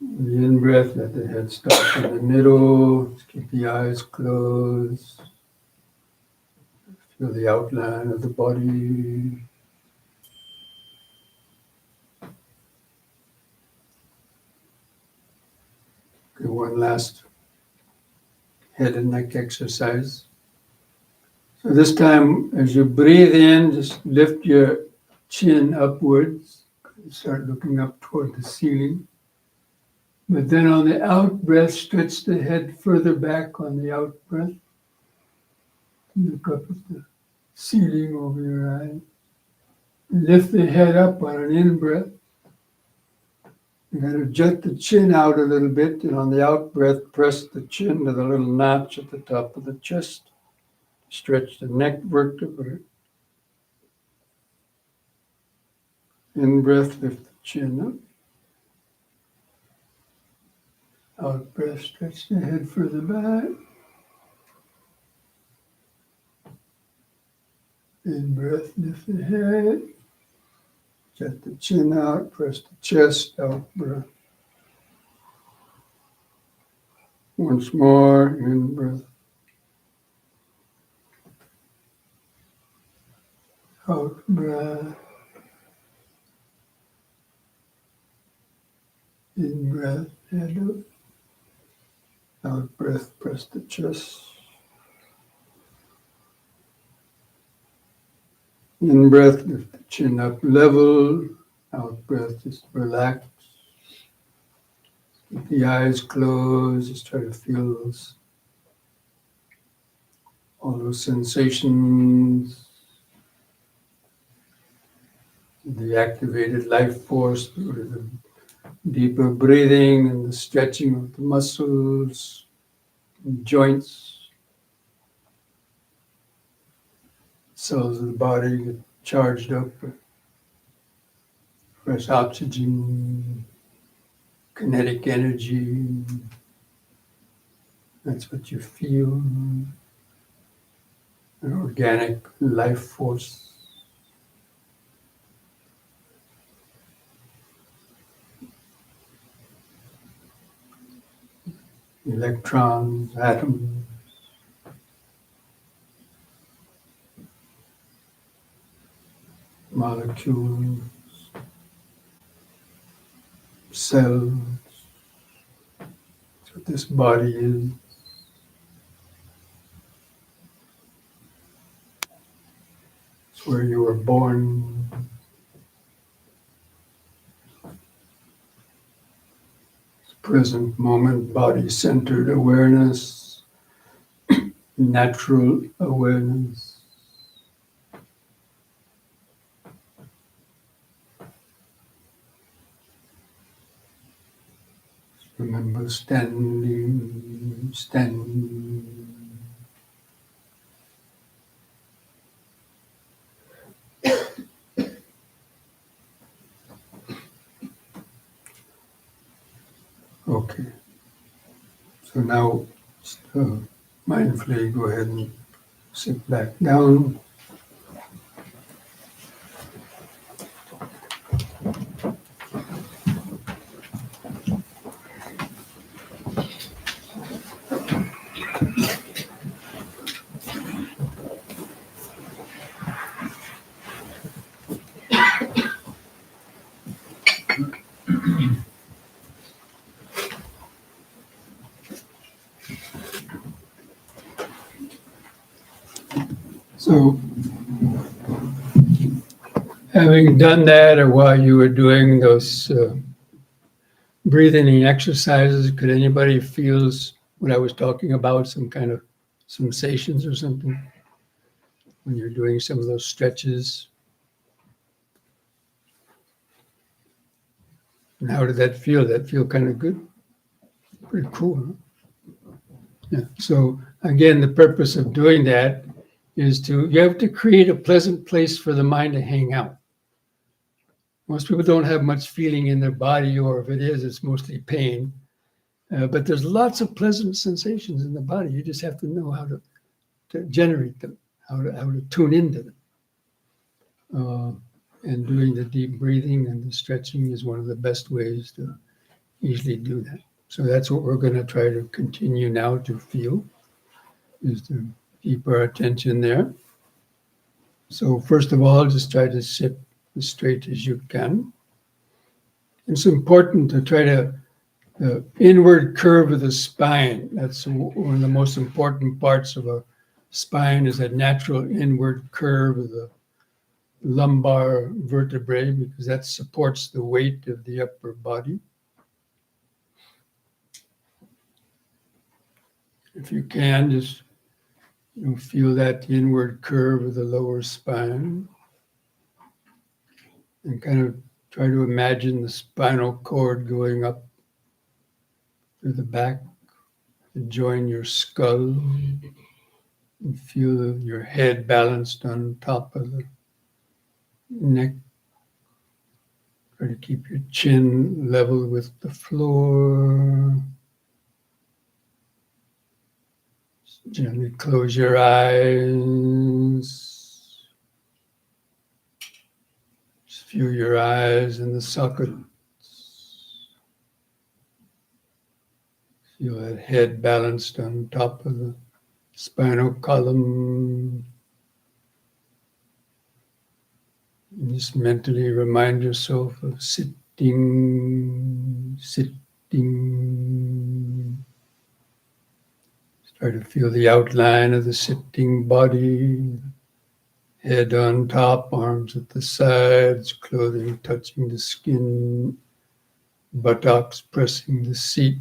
The in-breath, let the head start in the middle. Just keep the eyes closed. Feel the outline of the body. Okay, one last head and neck exercise. So this time, as you breathe in, just lift your chin upwards. Start looking up toward the ceiling. But then on the out breath, stretch the head further back on the out breath. Look up at the ceiling over your eyes. Lift the head up on an in-breath. You're going to jut the chin out a little bit, and on the out-breath, press the chin to the little notch at the top of the chest. Stretch the neck vertebrae. In-breath, lift the chin up. Out-breath, stretch the head further back. In-breath, lift the head. Jut the chin out, press the chest, out-breath. Once more, in-breath. Out-breath. In-breath, head up. Out-breath, press the chest. In-breath, lift the chin up level. Out-breath, just relax. Keep the eyes closed. Just try to feel all those sensations. The activated life force through the deeper breathing and the stretching of the muscles and joints. Cells of the body get charged up with fresh oxygen, kinetic energy. That's what you feel. An organic life force. electrons, atoms, molecules, cells. That's what this body is. It's where you were born. Present moment, body-centered awareness, natural awareness. Remember standing, standing. Okay. So now, mindfully go ahead and sit back down. So, having done that, or while you were doing those breathing exercises, could anybody feel what I was talking about, some kind of sensations or something when you're doing some of those stretches? And how did that feel? Did that feel kind of good? Pretty cool, huh? Yeah. So again, the purpose of doing that is you have to create a pleasant place for the mind to hang out. Most people don't have much feeling in their body, or if it is, it's mostly pain. But there's lots of pleasant sensations in the body. You just have to know how to generate them, how to tune into them. And doing the deep breathing and the stretching is one of the best ways to easily do that. So that's what we're going to try to continue now to feel, is to keep our attention there. So first of all, just try to sit as straight as you can. It's important to try to the inward curve of the spine. That's one of the most important parts of a spine, is a natural inward curve of the lumbar vertebrae, because that supports the weight of the upper body. If you can, just feel that inward curve of the lower spine, and kind of try to imagine the spinal cord going up through the back to join your skull, and feel your head balanced on top of the neck. Try to keep your chin level with the floor. Gently close your eyes. Just feel your eyes in the sockets. Feel that head balanced on top of the spinal column. And just mentally remind yourself of sitting, sitting. Try to feel the outline of the sitting body, head on top, arms at the sides, clothing touching the skin, buttocks pressing the seat,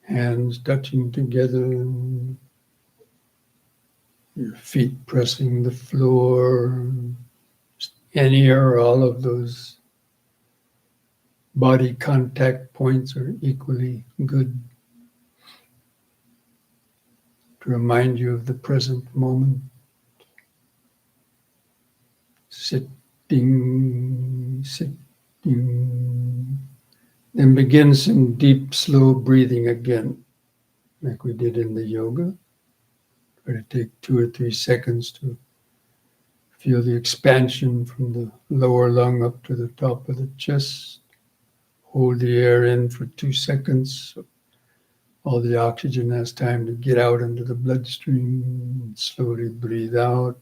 hands touching together, your feet pressing the floor. Any or all of those body contact points are equally good to remind you of the present moment. Sitting, sitting. Then begin some deep, slow breathing again, like we did in the yoga. Try to take 2 or 3 seconds to feel the expansion from the lower lung up to the top of the chest. Hold the air in for 2 seconds. All the oxygen has time to get out into the bloodstream. Slowly breathe out.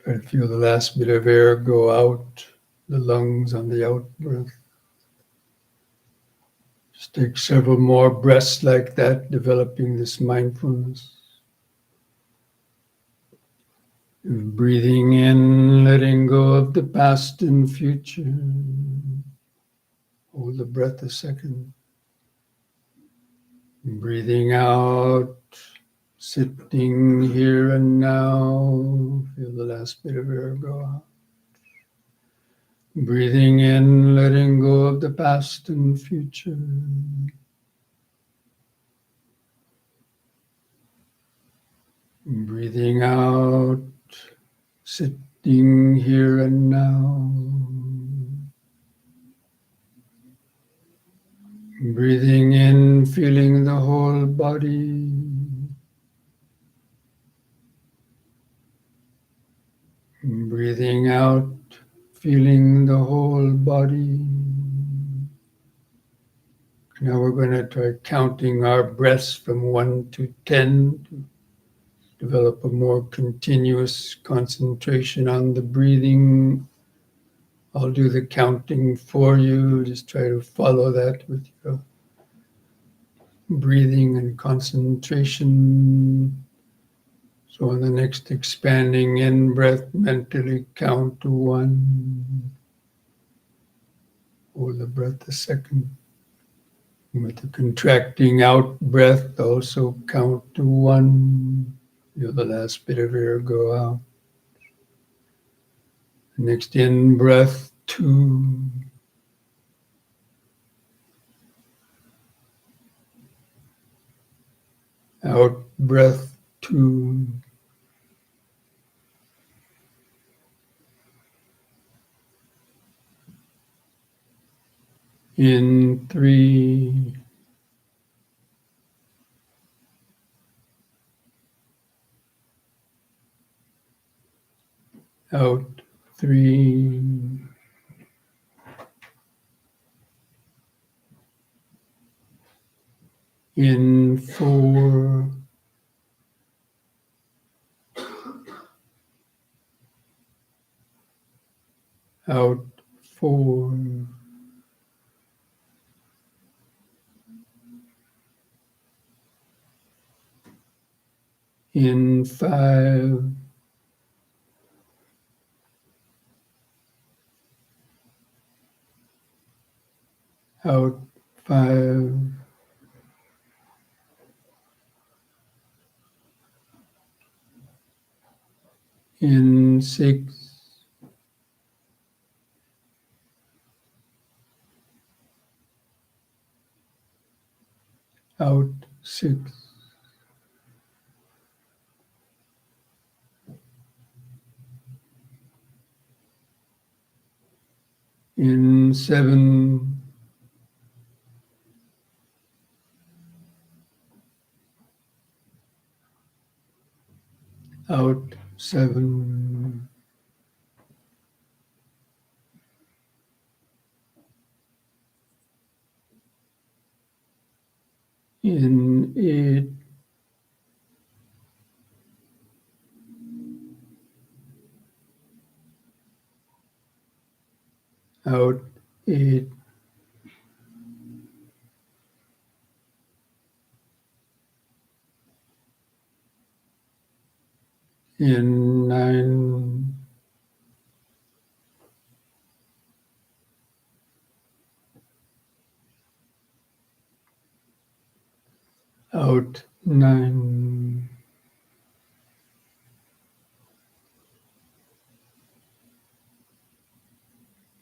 Try to feel the last bit of air go out, the lungs on the out breath. Just take several more breaths like that, developing this mindfulness. And breathing in, letting go of the past and future. Hold the breath a second. And breathing out, sitting here and now. Feel the last bit of air go out. Breathing in, letting go of the past and future. Breathing out, sitting here and now. Breathing in, feeling the whole body. Breathing out, feeling the whole body. Now we're going to try counting our breaths from 1 to 10 to develop a more continuous concentration on the breathing. I'll do the counting for you. Just try to follow that with your breathing and concentration. So on the next expanding in breath, mentally count to 1. Hold the breath a second. With the contracting out breath, also count to 1. Feel the last bit of air go out. Next in breath, 2. Out breath, 2. In 3. Out 3. In 4. Out 4. In 5. Out 5. In 6. Out 6. In 7. Out 7. In 8. Out 8. In 9. Out 9.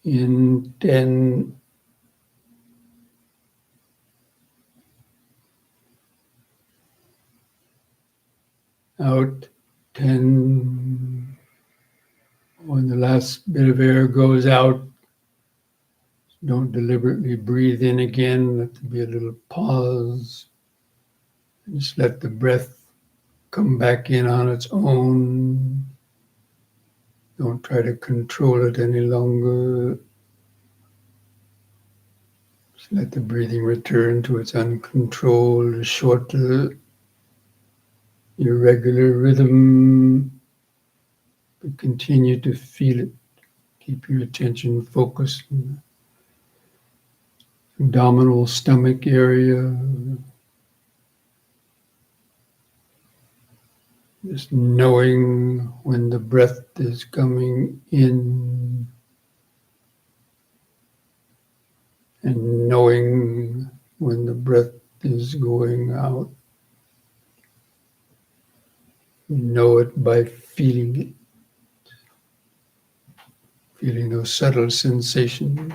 In 10. Out 10. When the last bit of air goes out, don't deliberately breathe in again. Let there be a little pause. Just let the breath come back in on its own. Don't try to control it any longer. Just let the breathing return to its uncontrolled, shorter, irregular rhythm, but continue to feel it. Keep your attention focused on the abdominal stomach area. Just knowing when the breath is coming in and knowing when the breath is going out. You know it by feeling it, feeling those subtle sensations.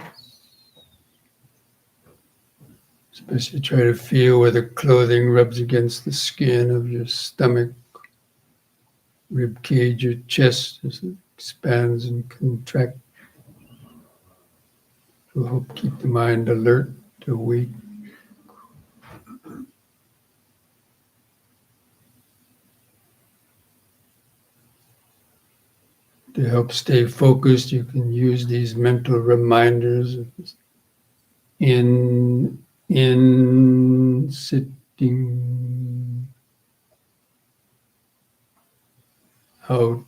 Especially try to feel where the clothing rubs against the skin of your stomach, rib cage, your chest as it expands and contracts. It will help keep the mind alert, awake. To help stay focused, you can use these mental reminders of in, sitting, out,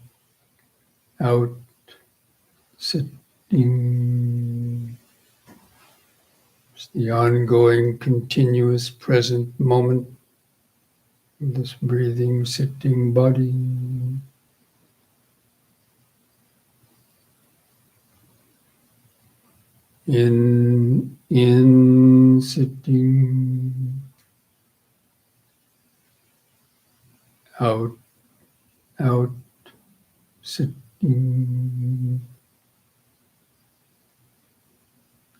sitting. It's the ongoing, continuous present moment of this breathing, sitting body. In, sitting, out, sitting.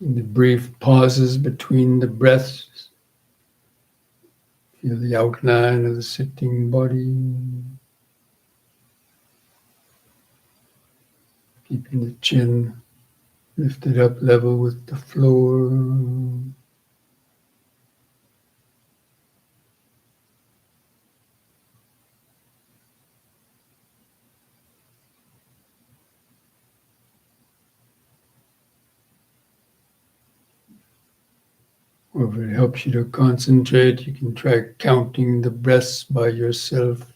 In the brief pauses between the breaths, feel the outline of the sitting body, keeping the chin lifted up level with the floor. Or if it helps you to concentrate, you can try counting the breaths by yourself,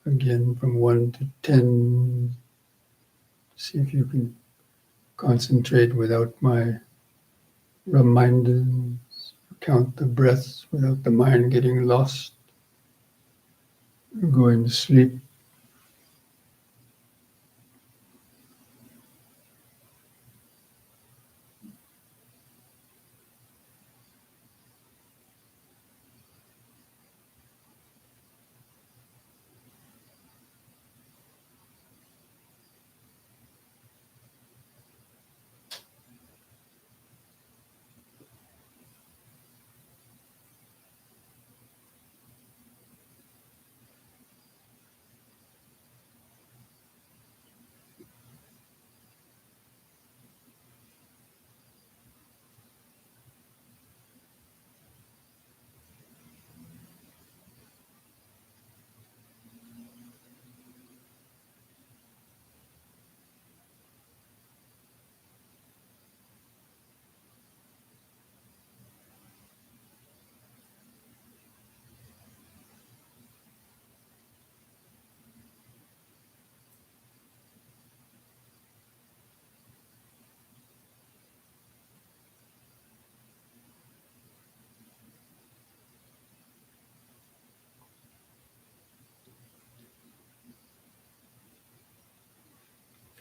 again from 1 to 10. See if you can concentrate without my reminders. Count the breaths without the mind getting lost or going to sleep.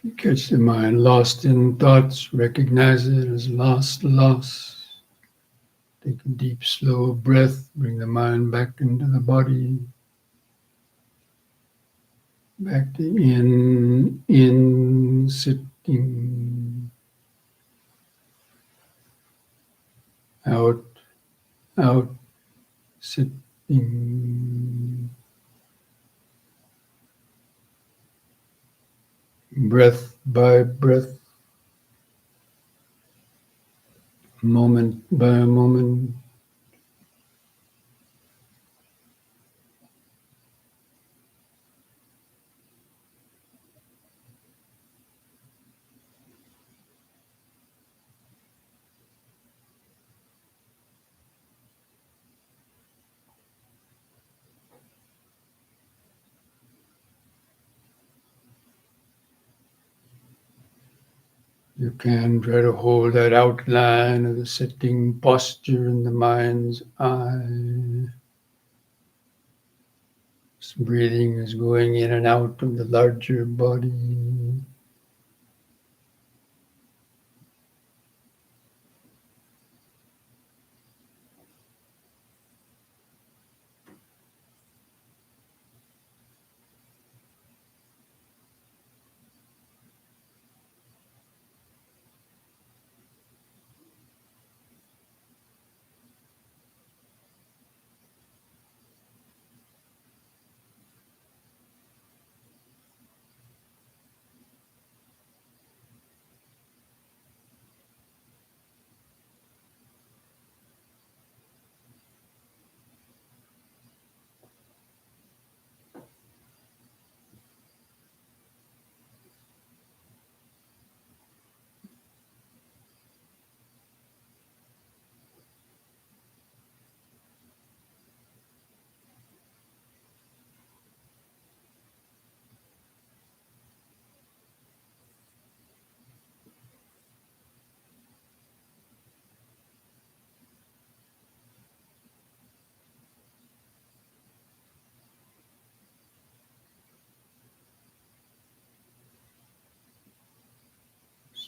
If you catch the mind lost in thoughts, recognize it as lost. Take a deep, slow breath, bring the mind back into the body. Back to in, sitting. Out, sitting. Breath by breath, moment by moment. You can try to hold that outline of the sitting posture in the mind's eye. This breathing is going in and out of the larger body.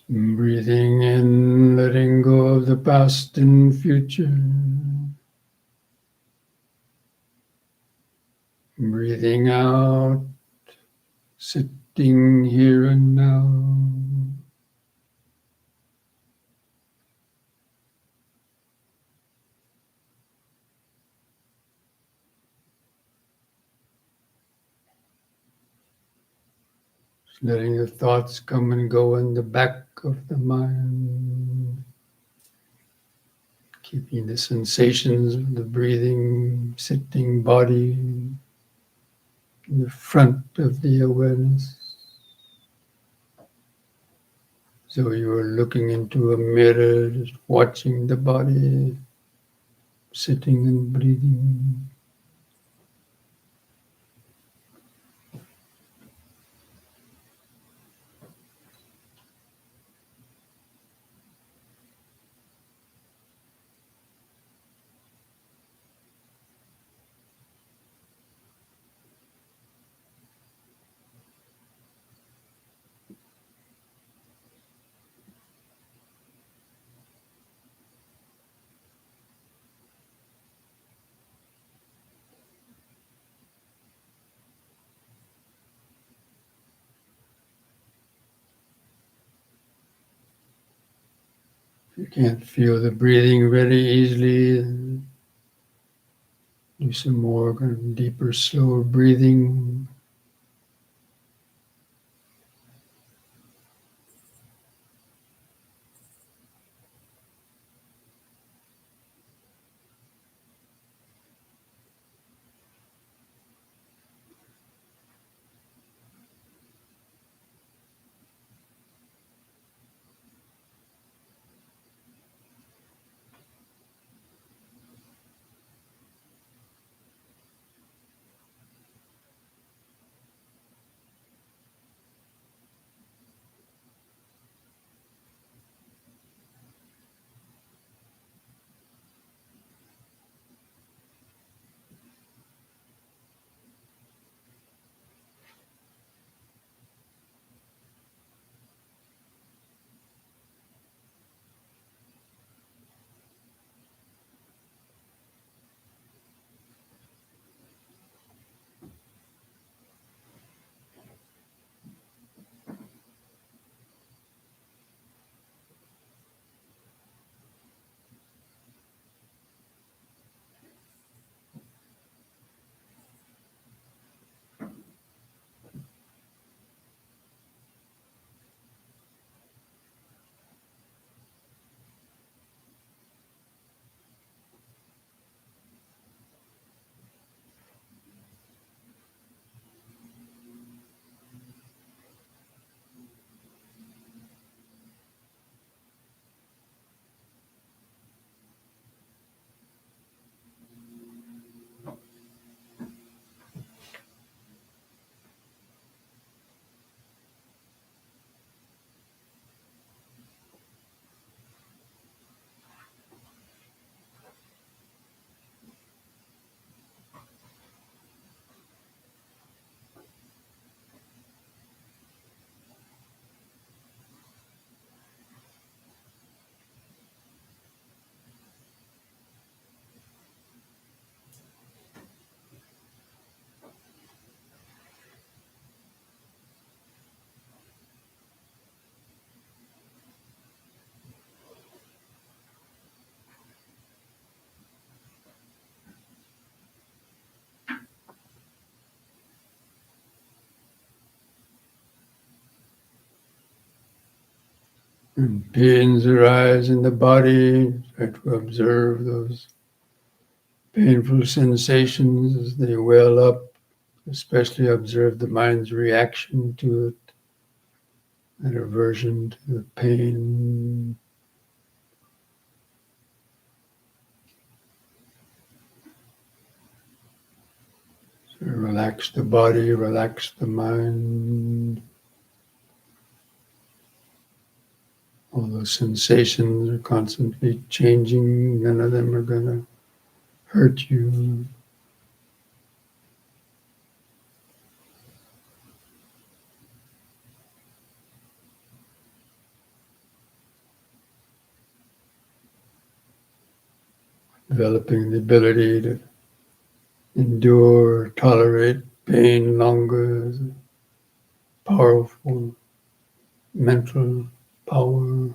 Breathing in, letting go of the past and future. Breathing out, sitting here and now. Letting the thoughts come and go in the back of the mind. Keeping the sensations of the breathing, sitting body in the front of the awareness. So you are looking into a mirror, just watching the body, sitting and breathing. If you can't feel the breathing very easily, then do some more kind of deeper, slower breathing. And pains arise in the body, try to observe those painful sensations as they well up, especially observe the mind's reaction to it, that aversion to the pain. So relax the body, relax the mind. All those sensations are constantly changing. None of them are going to hurt you. Developing the ability to endure, tolerate pain longer is a powerful mental power.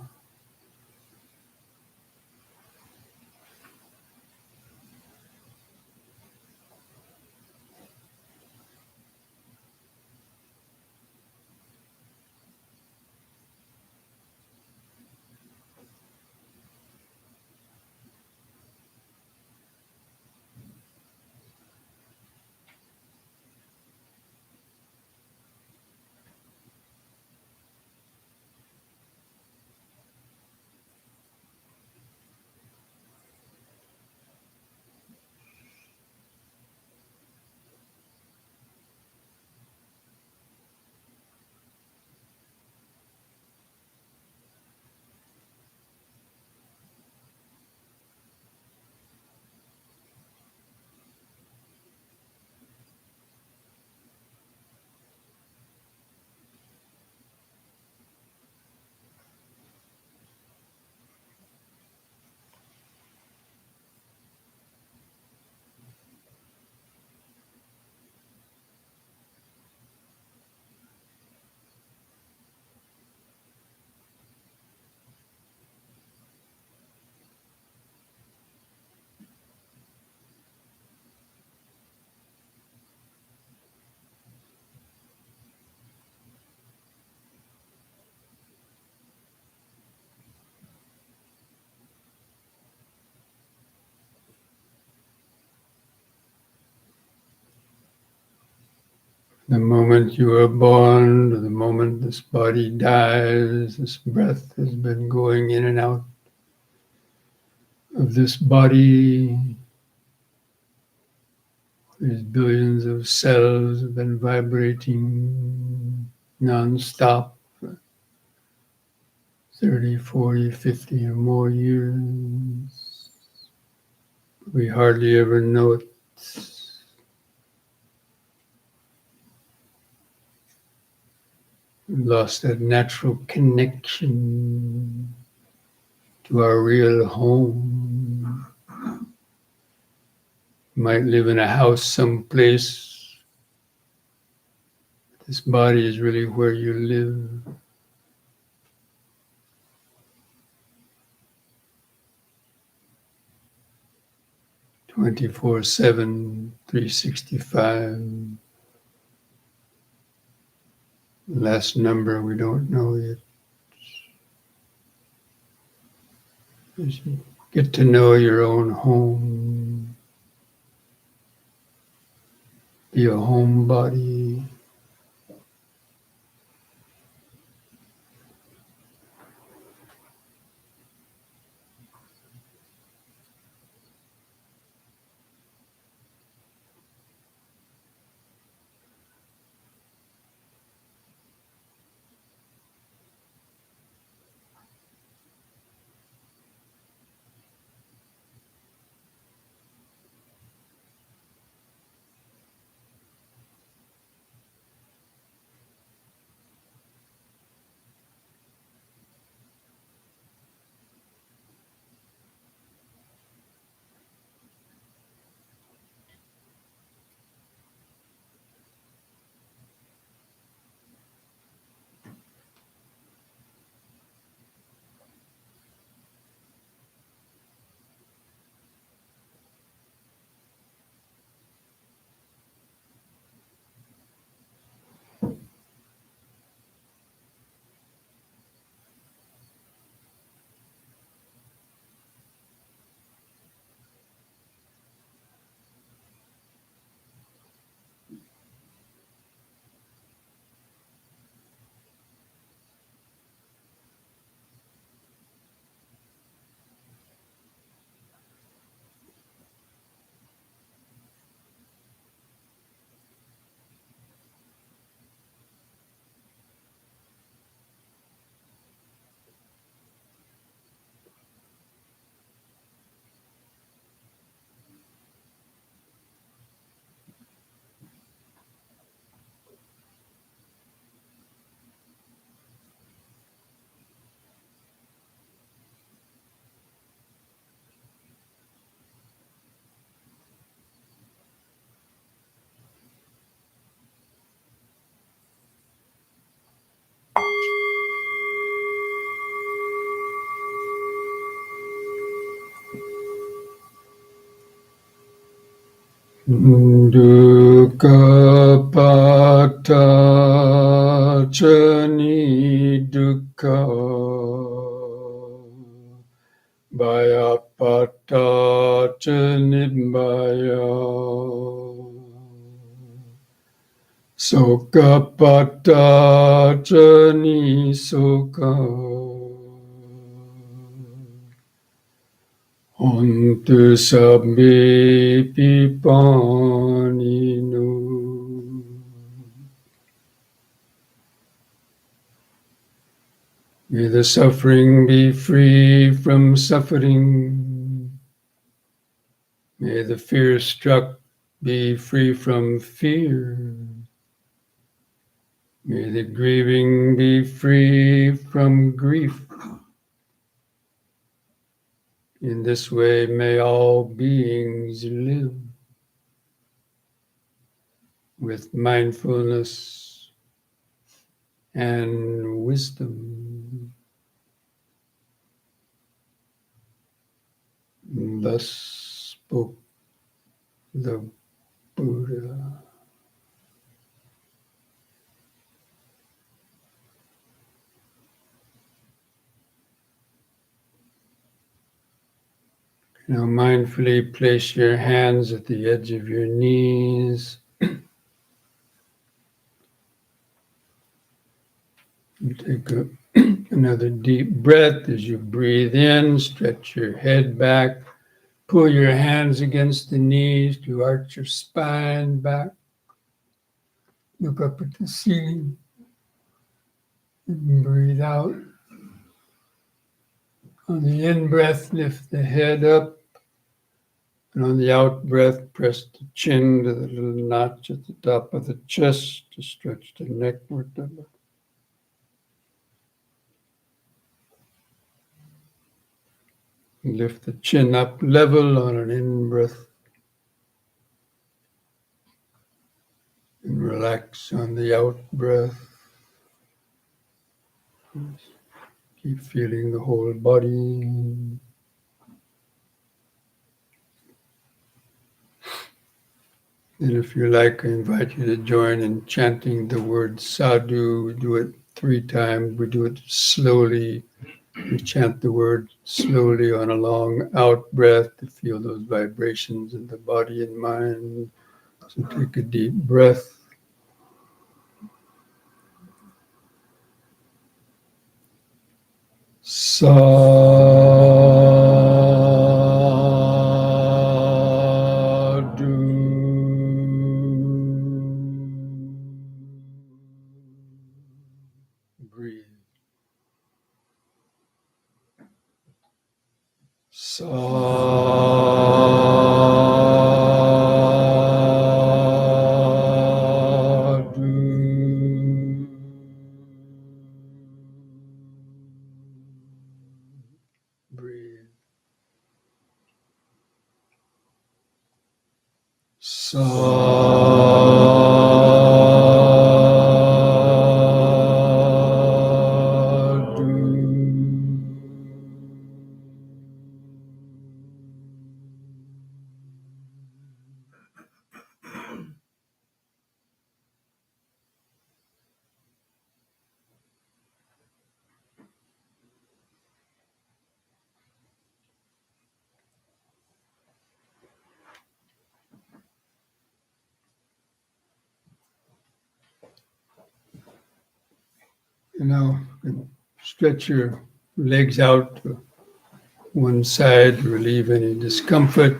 The moment you are born, to the moment this body dies, this breath has been going in and out of this body. These billions of cells have been vibrating non-stop for 30, 40, 50 or more years. We hardly ever know it. We lost that natural connection to our real home. You might live in a house someplace. This body is really where you live. "24/7, 365. Last number we don't know yet. As you get to know your own home, be a homebody. Dukkha pata chani dukkha bhayapata chanibhaya sokapata chani sukha Ontu sabbe pipaninu. May the suffering be free from suffering. May the fear struck be free from fear. May the grieving be free from grief. In this way, may all beings live with mindfulness and wisdom. Thus spoke the Buddha. Now mindfully place your hands at the edge of your knees. And take another deep breath as you breathe in. Stretch your head back. Pull your hands against the knees to arch your spine back. Look up at the ceiling. And breathe out. On the in-breath, lift the head up. And on the out-breath, press the chin to the little notch at the top of the chest to stretch the neck vertebra. Lift the chin up level on an in-breath. And relax on the out-breath. Keep feeling the whole body. And if you like, I invite you to join in chanting the word sadhu. We do it 3 times. We do it slowly. We chant the word slowly on a long out breath to feel those vibrations in the body and mind. So take a deep breath. Sadhu. Breathe. Sadhu. Breathe. Sadhu. And now stretch your legs out to one side to relieve any discomfort.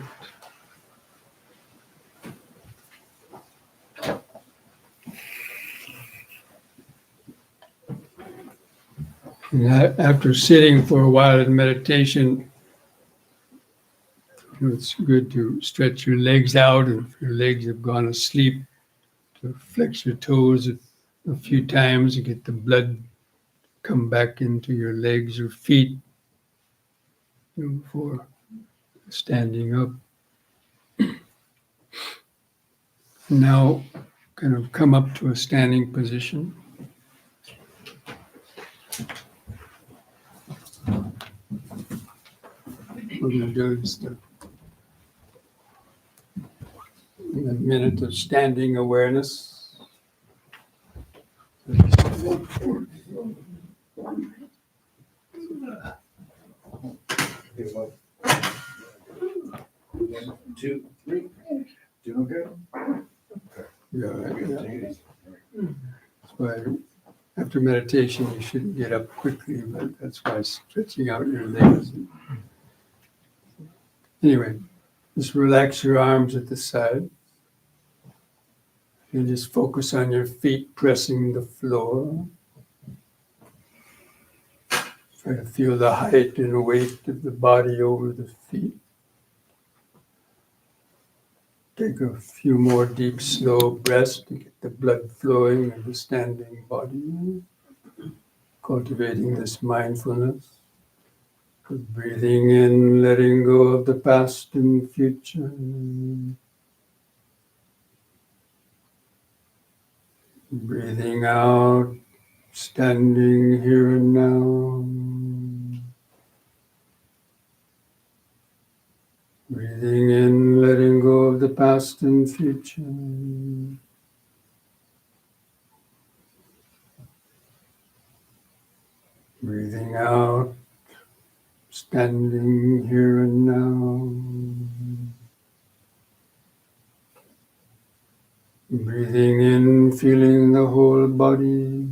And after sitting for a while in meditation, it's good to stretch your legs out, and if your legs have gone asleep, to flex your toes a few times to get the blood come back into your legs or feet before standing up. Now kind of come up to a standing position. What we're going to do is to a minute of standing awareness. One, two, three. Doing good? Yeah, that's why after meditation you shouldn't get up quickly, but that's why stretching out your legs. Anyway, just relax your arms at the side. And just focus on your feet pressing the floor. Try to feel the height and weight of the body over the feet. Take a few more deep, slow breaths to get the blood flowing in the standing body. Cultivating this mindfulness. Breathing in, letting go of the past and future. Breathing out, standing here and now. Breathing in, letting go of the past and future. Breathing out, standing here and now. Breathing in, feeling the whole body.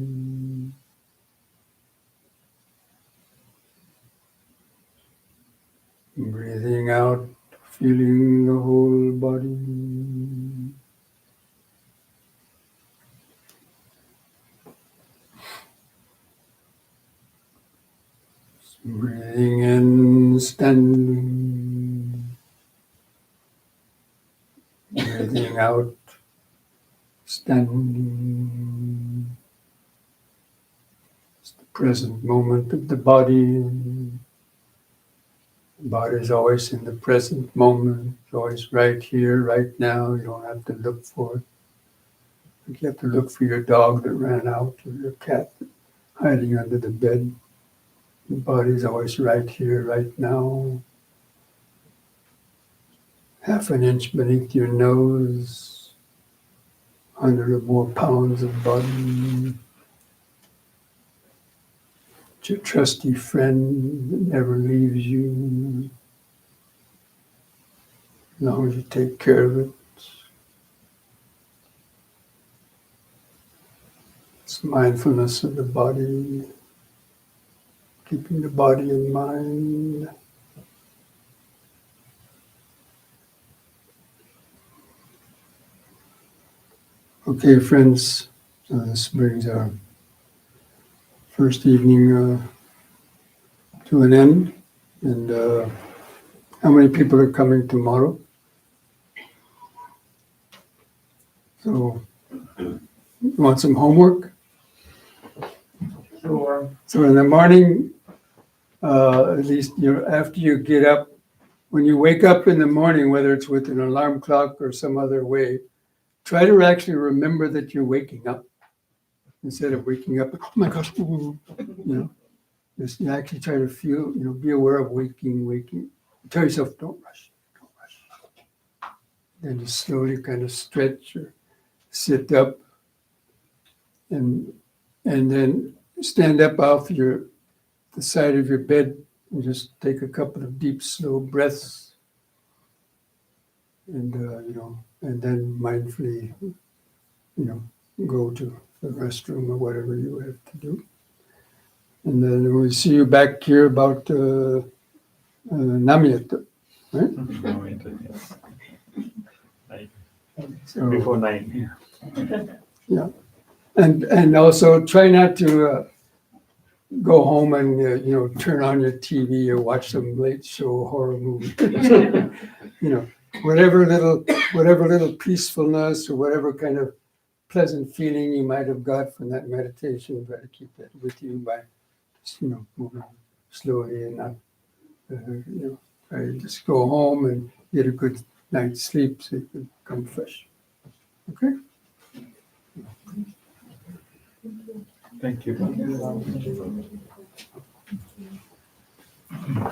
Breathing out, feeling the whole body. Breathing in, standing. Breathing out, standing. It's the present moment of the body. The body is always in the present moment, it's always right here, right now. You don't have to look for it. You have to look for your dog that ran out or your cat hiding under the bed. The body is always right here, right now. Half an inch beneath your nose, 100 or more pounds of body. It's your trusty friend that never leaves you. As long as you take care of it. It's mindfulness of the body, keeping the body in mind. Okay, friends, so this brings our first evening to an end. And how many people are coming tomorrow? So, you want some homework? Sure. So in the morning, at least after you get up, when you wake up in the morning, whether it's with an alarm clock or some other way, try to actually remember that you're waking up instead of waking up. Oh my gosh, Just you actually try to feel, be aware of waking. Tell yourself, don't rush. Then just slowly kind of stretch or sit up, and then stand up off the side of your bed and just take a couple of deep, slow breaths, and and then mindfully, go to the restroom or whatever you have to do. And then we'll see you back here about Namiyata, right? So, Before 9. yeah, and also try not to go home and turn on your TV or watch some late show horror movie. Whatever little peacefulness or whatever kind of pleasant feeling you might have got from that meditation, try to keep that with you by just, moving slowly and not, try to just go home and get a good night's sleep so you can come fresh. Okay? Thank you.